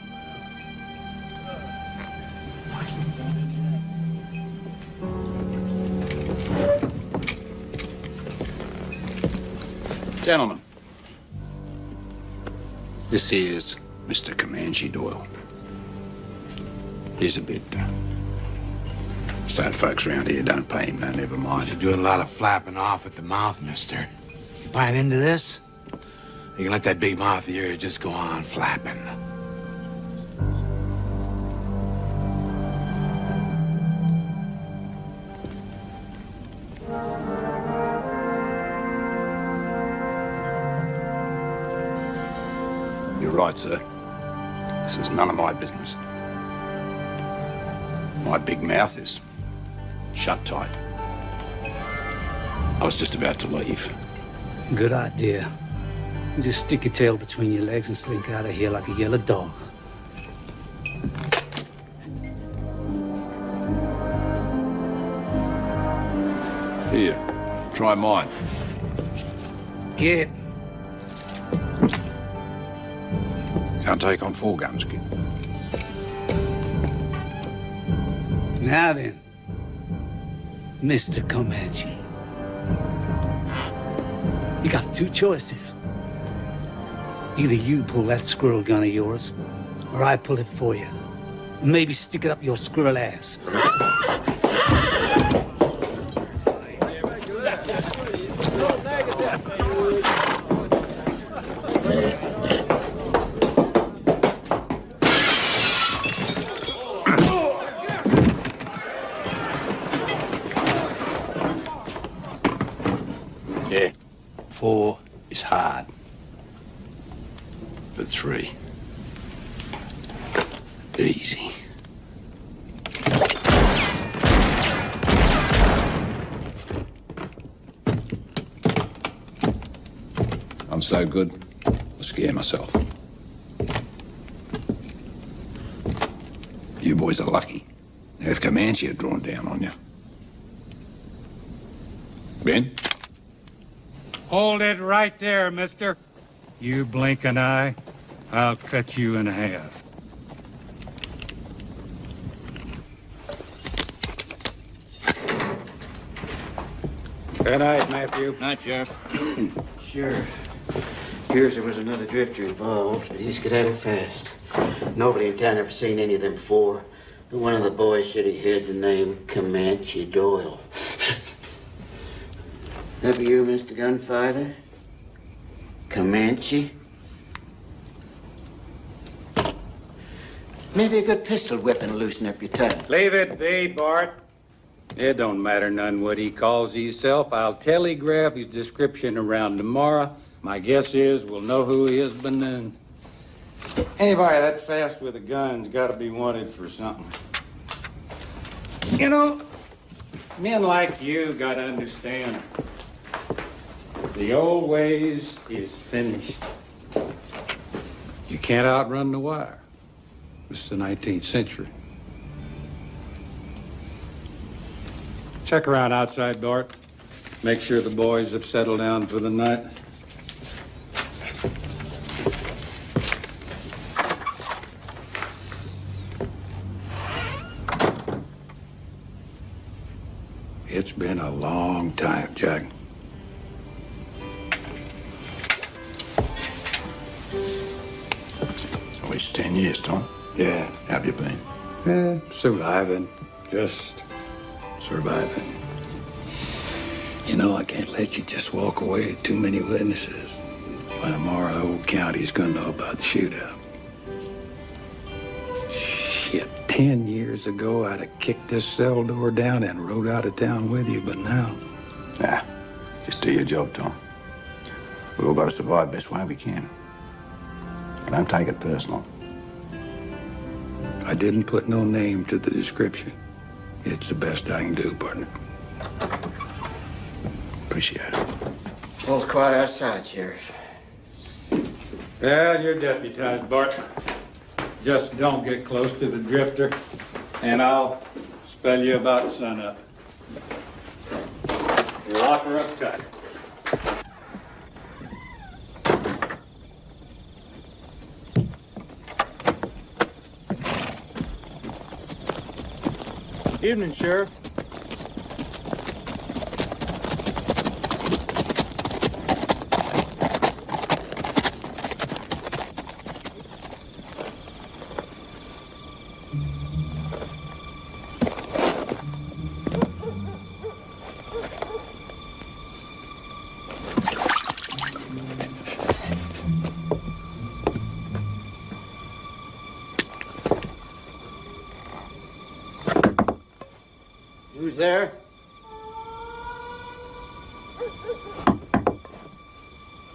S5: Gentlemen, this here's Mr. Comanche Doyle. He's a bit, sad folks around here don't pay him, no, never mind.
S17: You're doing a lot of flapping off at the mouth, mister. You buying into this? You can let that big mouth of yours just go on flapping.
S5: You're right, sir. This is none of my business. My big mouth is shut tight. I was just about to leave.
S19: Good idea. Just stick your tail between your legs and slink out of here like a yellow dog.
S5: Here, try mine.
S19: Get.
S5: Can't take on 4 guns, kid.
S19: Now then, Mr. Comanche. You got 2 choices.
S17: Either you pull that squirrel gun of yours, or I pull it for you. Maybe stick it up your squirrel ass.
S5: Yeah, 4 is hard.
S17: But 3.
S5: Easy.
S17: I'm so good, I scare myself. You boys are lucky. If Comanche had drawn down on you. Ben?
S12: Hold it right there, mister. You blink an eye, I'll cut you in half.
S8: Good night, Matthew. Night, Sheriff.
S7: Sure. Hears there was another drifter involved, but he's skedaddled fast. Nobody in town ever seen any of them before. But one of the boys said he had the name Comanche Doyle. That be you, Mr. Gunfighter? Comanche? Maybe a good pistol whipping will loosen up your tongue.
S12: Leave it be, Bart. It don't matter none what he calls himself. I'll telegraph his description around tomorrow. My guess is we'll know who he is by noon. Anybody that fast with a gun's got to be wanted for something. You know, men like you got to understand. The old ways is finished. You can't outrun the wire. It's the 19th century. Check around outside, Bart. Make sure the boys have settled down for the night. It's been a long time, Jack.
S17: At least 10 years, Tom.
S12: Yeah.
S17: How have you been?
S12: Surviving. Just surviving. You know, I can't let you just walk away with too many witnesses. By tomorrow, the whole county's gonna know about the shootout. Shit, 10 years ago, I'd have kicked this cell door down and rode out of town with you, but now...
S17: Just do your job, Tom. We all got to survive best way we can. And don't take it personal.
S12: I didn't put no name to the description. It's the best I can do, partner.
S17: Appreciate it.
S7: All's quiet outside, Sheriff.
S12: Well, you're deputized, Bart. Just don't get close to the drifter, and I'll spell you about sunup. Lock her up tight.
S3: Evening, Sheriff.
S7: Who's there?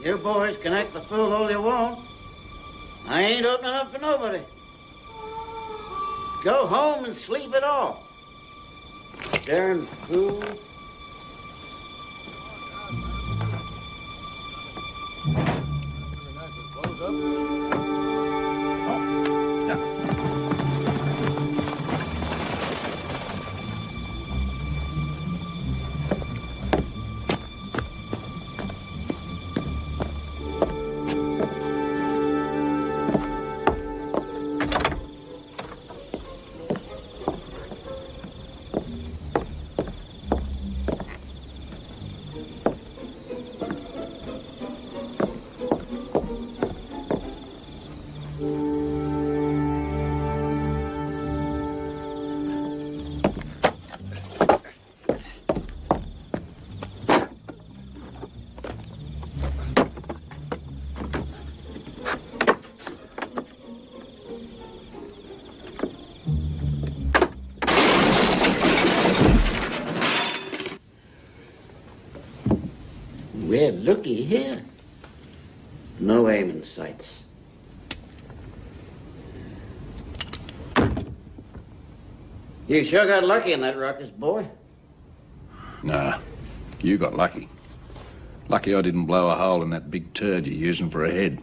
S7: You boys can act the fool all you want. I ain't opening up for nobody. Go home and sleep it off. Darn fool. Well, looky here. No aiming sights. You sure got lucky in that ruckus, boy.
S5: Nah, you got lucky. Lucky I didn't blow a hole in that big turd you're using for a head.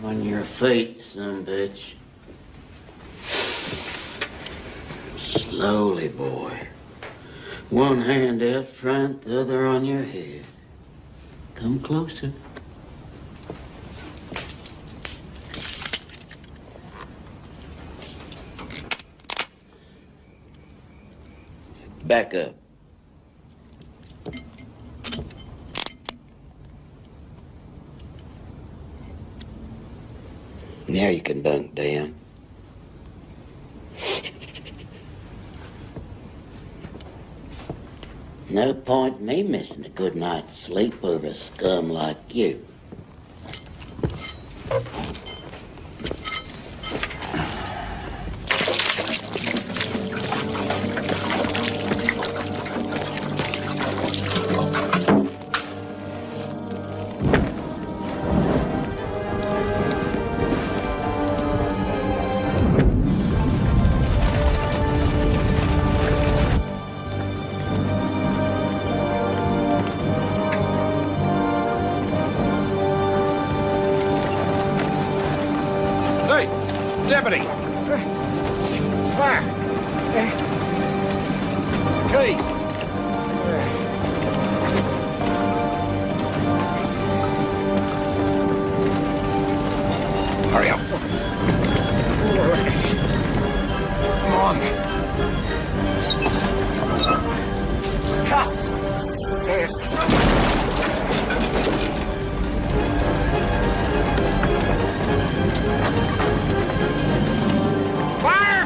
S7: On your feet, son bitch. Slowly, boy. One hand out front, the other on your head. Come closer. Back up. Now you can bunk down. No point in me missing a good night's sleep over a scum like you.
S5: Deputy! Keys! Hurry up. Come on.
S9: Cops! Fire!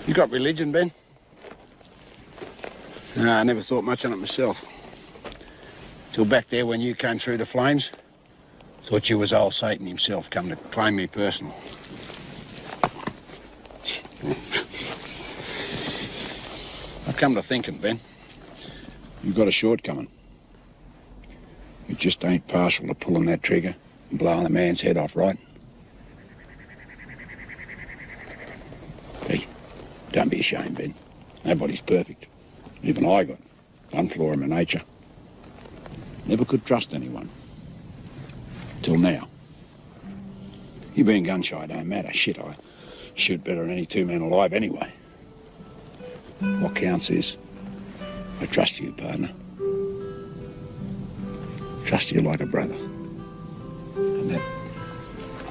S5: You got religion, Ben? No, I never thought much on it myself. Till back there when you came through the flames. Thought you was old Satan himself come to claim me personal. I come to thinking, Ben, you've got a shortcoming. You just ain't partial to pulling that trigger and blowing a man's head off, right? Hey, don't be ashamed, Ben. Nobody's perfect. Even I got one flaw in my nature. Never could trust anyone. Till now. You being gun shy don't matter. Shit, I shoot better than any two men alive anyway. What counts is, I trust you, partner. Trust you like a brother. And that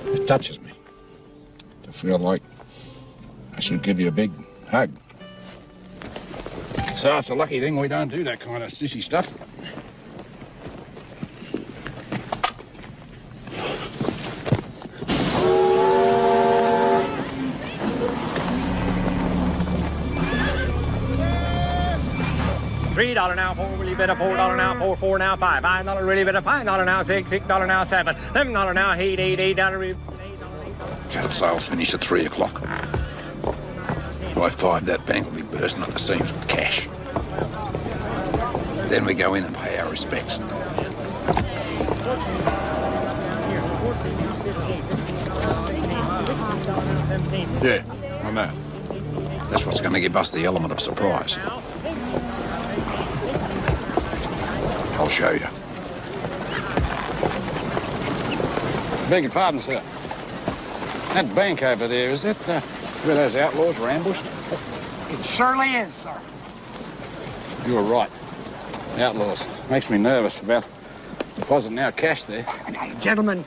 S5: it touches me to feel like I should give you a big hug. So it's a lucky thing we don't do that kind of sissy stuff.
S21: $3 now, $4 really better, $4 now, $4 now, $5 really better, $5 now, $6 now, $7, $11 now, $8
S5: Cattle sales finish at 3 o'clock. By 5, that bank will be bursting at the seams with cash. Then we go in and pay our respects. Yeah, I know. That's what's going to give us the element of surprise. I'll show you.
S2: Beg your pardon, sir. That bank over there, is that where those outlaws were ambushed?
S22: It surely is, sir.
S2: You were right. Outlaws. Makes me nervous about depositing our cash there.
S22: Gentlemen,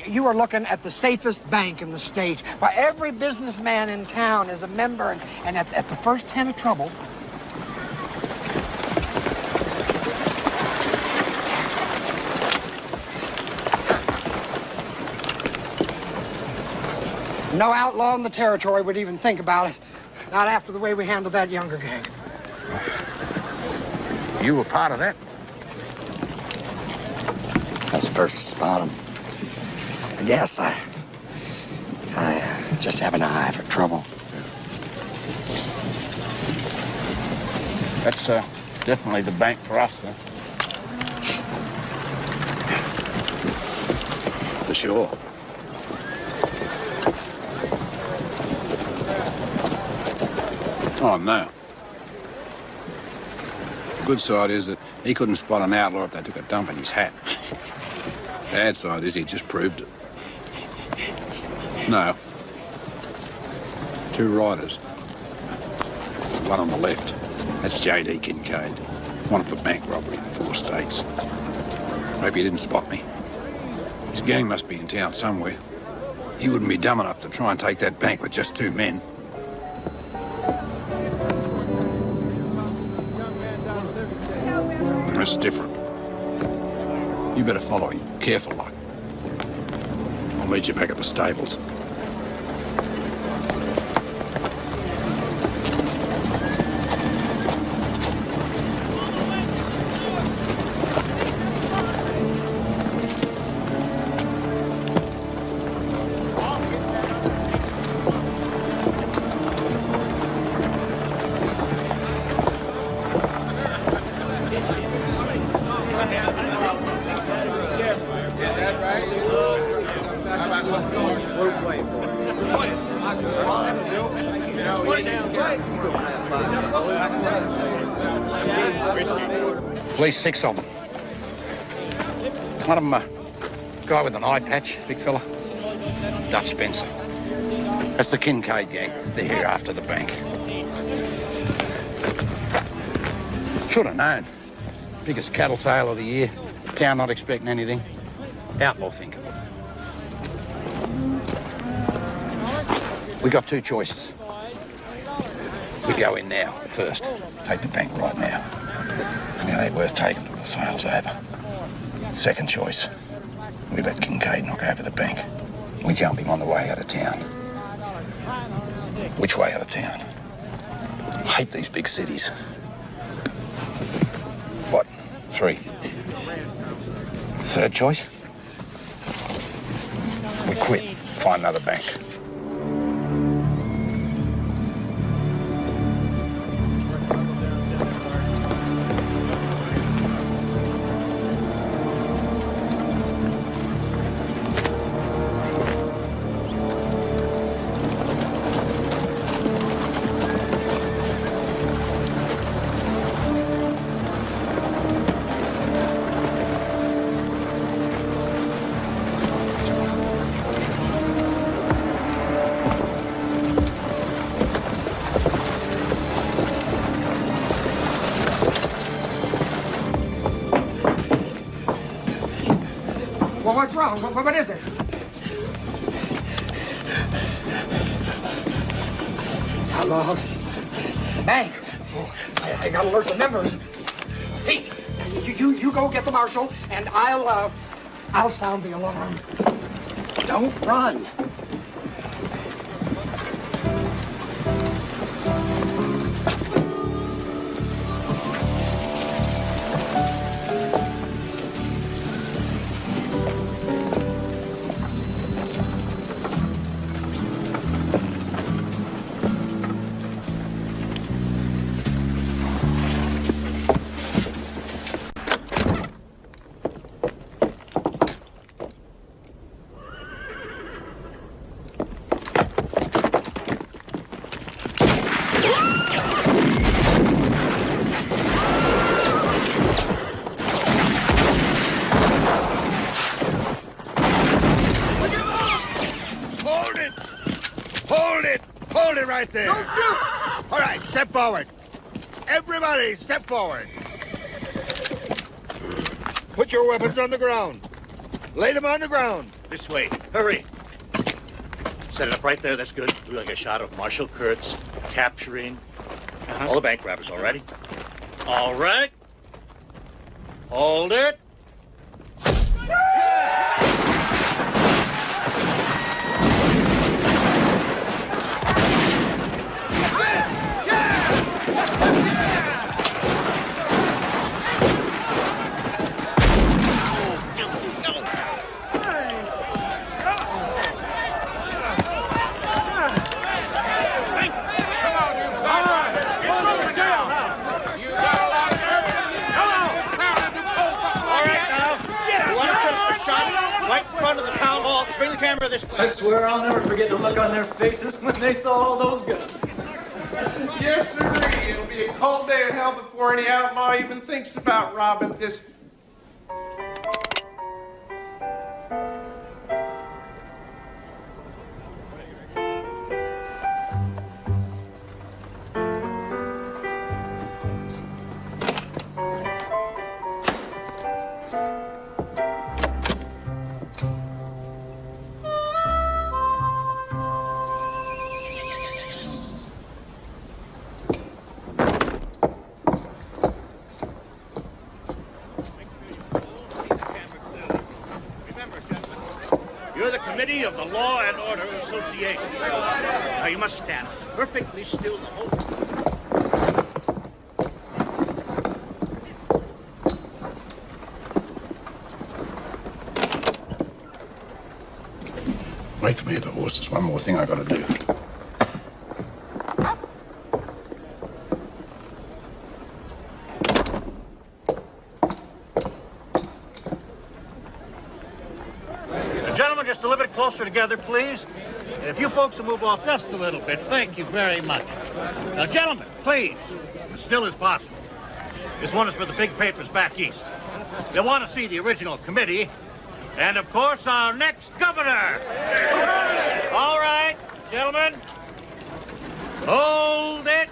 S22: you are looking at the safest bank in the state. Why, every businessman in town is a member, and at the first hint of trouble, no outlaw in the territory would even think about it. Not after the way we handled that younger gang.
S5: You were part of that?
S22: I was first to spot him. I guess I just have an eye for trouble.
S2: That's definitely the bank for us, sir.
S5: For sure. Oh, no. The good side is that he couldn't spot an outlaw if they took a dump in his hat. Bad side is he just proved it. No. 2 riders. One on the left. That's J.D. Kincaid. Wanted for bank robbery in 4 states. Hope he didn't spot me. His gang must be in town somewhere. He wouldn't be dumb enough to try and take that bank with just 2 men. It's different. You better follow him, careful like. I'll meet you back at the stables. At least 6 of them. One of them, a guy with an eye patch, big fella. Dutch Spencer. That's the Kincaid gang. They're here after the bank. Should have known. Biggest cattle sale of the year. Town not expecting anything. Outlaw think. We got 2 choices. We go in now, first. Take the bank right now. And it ain't worth taking till the sale's over. Second choice. We let Kincaid knock over the bank. We jump him on the way out of town. Which way out of town? I hate these big cities. What? 3. Third choice? We quit. Find another bank.
S22: What's wrong? What is it? Outlaws. Bank. Oh, I gotta alert the members. Pete, you go get the marshal, and I'll sound the alarm. Don't run.
S4: Hold it right there. Don't shoot! All right, step forward. Everybody, step forward. Put your weapons on the ground. Lay them on the ground.
S8: This way. Hurry. Set it up right there. That's good. Do like a shot of Marshal Kurtz capturing all the bank robbers. All righty? All right. Hold it. Bring the camera this way.
S17: I swear I'll never forget the look on their faces when they saw all those guns.
S10: Yes, sir. It'll be a cold day in hell before any outlaw even thinks about robbing this.
S8: You're the committee of the Law and Order Association. Now you must stand perfectly still the whole time.
S5: Wait for me at the horse. There's one more thing I gotta do.
S8: Gentlemen, just a little bit closer together, please. And if you folks will move off just a little bit, thank you very much. Now, gentlemen, please, as still as possible. This one is for the big papers back east. They want to see the original committee, and of course, our next governor. All right, gentlemen, hold it.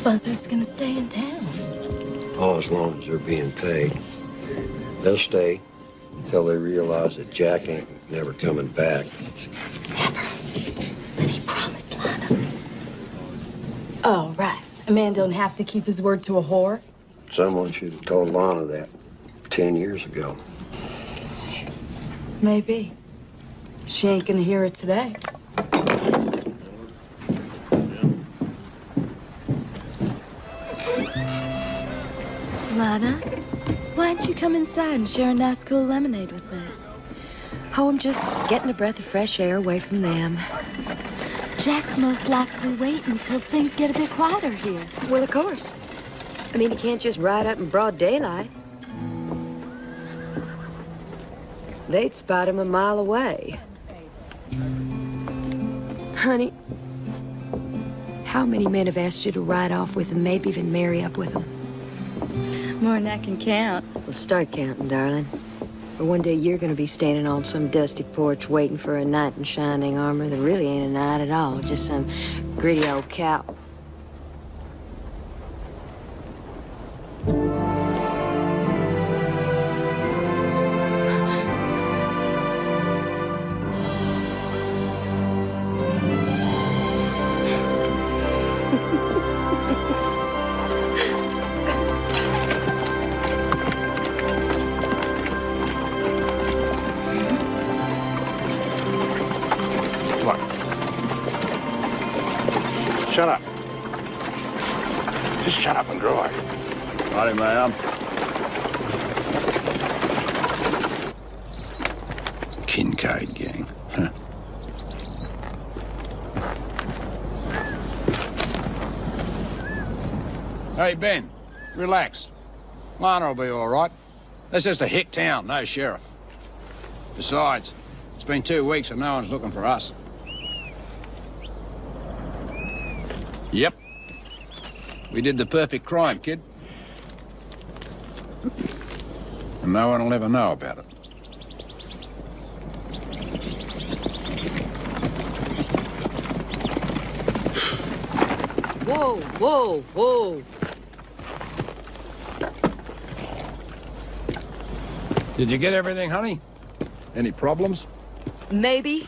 S16: Buzzard's gonna stay in town.
S20: Oh, as long as they're being paid. They'll stay until they realize that Jack ain't never coming back.
S16: Never. But he promised Lana. Oh, right. A man don't have to keep his word to a whore.
S20: Someone should have told Lana that 10 years ago.
S16: Maybe. She ain't gonna hear it today. Lana, why don't you come inside and share a nice cool lemonade with me?
S6: Oh, I'm just getting a breath of fresh air away from them.
S16: Jack's most likely waiting until things get a bit quieter here.
S6: Well, of course. I mean, he can't just ride up in broad daylight. they'd spot him a mile away. Honey, how many men have asked you to ride off with them, maybe even marry up with them?
S16: More than I can count.
S6: Well, start counting, darling. Or one day you're gonna be standing on some dusty porch waiting for a knight in shining armor that really ain't a knight at all, just some gritty old cow.
S5: Shut up. Just shut up and drive. Righty, ma'am. Kincaid gang, huh? Hey, Ben, relax. Lana will be all right. This is a hick town, no sheriff. Besides, it's been 2 weeks and no one's looking for us. Yep. We did the perfect crime, kid. And no one will ever know about it.
S6: Whoa, whoa, whoa.
S5: Did you get everything, honey? Any problems?
S6: Maybe.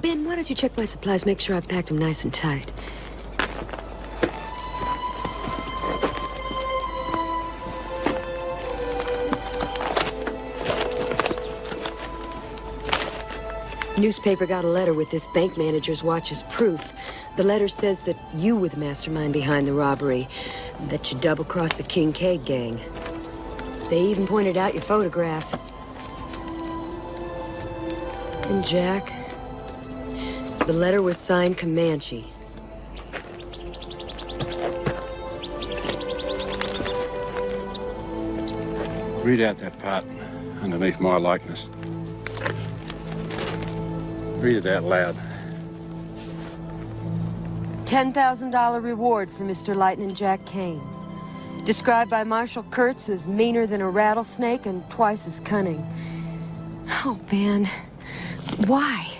S6: Ben, why don't you check my supplies, make sure I've packed them nice and tight. Newspaper got a letter with this bank manager's watch as proof. The letter says that you were the mastermind behind the robbery, that you double-crossed the Kincaid gang. They even pointed out your photograph. And Jack, the letter was signed Comanche.
S5: Read out that part underneath my likeness. Read it out loud.
S6: $10,000 reward for Mr. Lightning Jack Kane. Described by Marshal Kurtz as meaner than a rattlesnake and twice as cunning. Oh, Ben, why?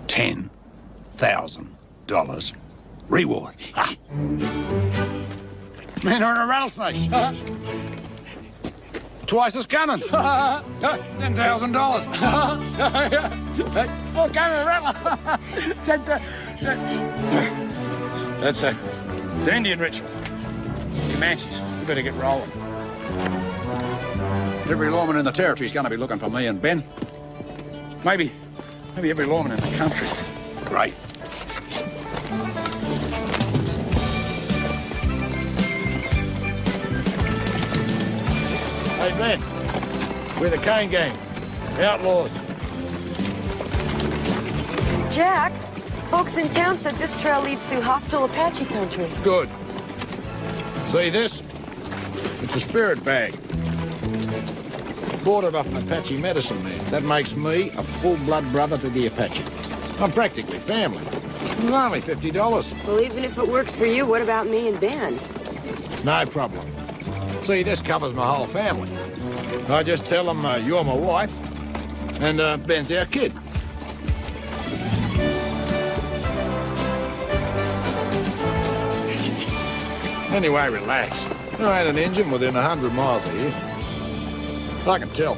S5: $10,000 reward. Ha! Man are in a rattlesnake. Twice as cunning. $10,000. Oh, cunning rattler. That's it's an Indian ritual. Comanches, you better get rolling. Every lawman in the territory's gonna be looking for me and Ben. Maybe every lawman in the country. Great. Hey, Ben. We're the Kane gang. Outlaws.
S6: Jack, folks in town said this trail leads through hostile Apache country.
S5: Good. See this? It's a spirit bag. Bought it off an Apache medicine man. That makes me a full-blood brother to the Apache. I'm practically family. It's only $50.
S6: Well, even if it works for you, what about me and Ben?
S5: No problem. See, this covers my whole family. I just tell them you're my wife, and Ben's our kid. Anyway, relax. There ain't an engine within 100 miles of here. I can tell.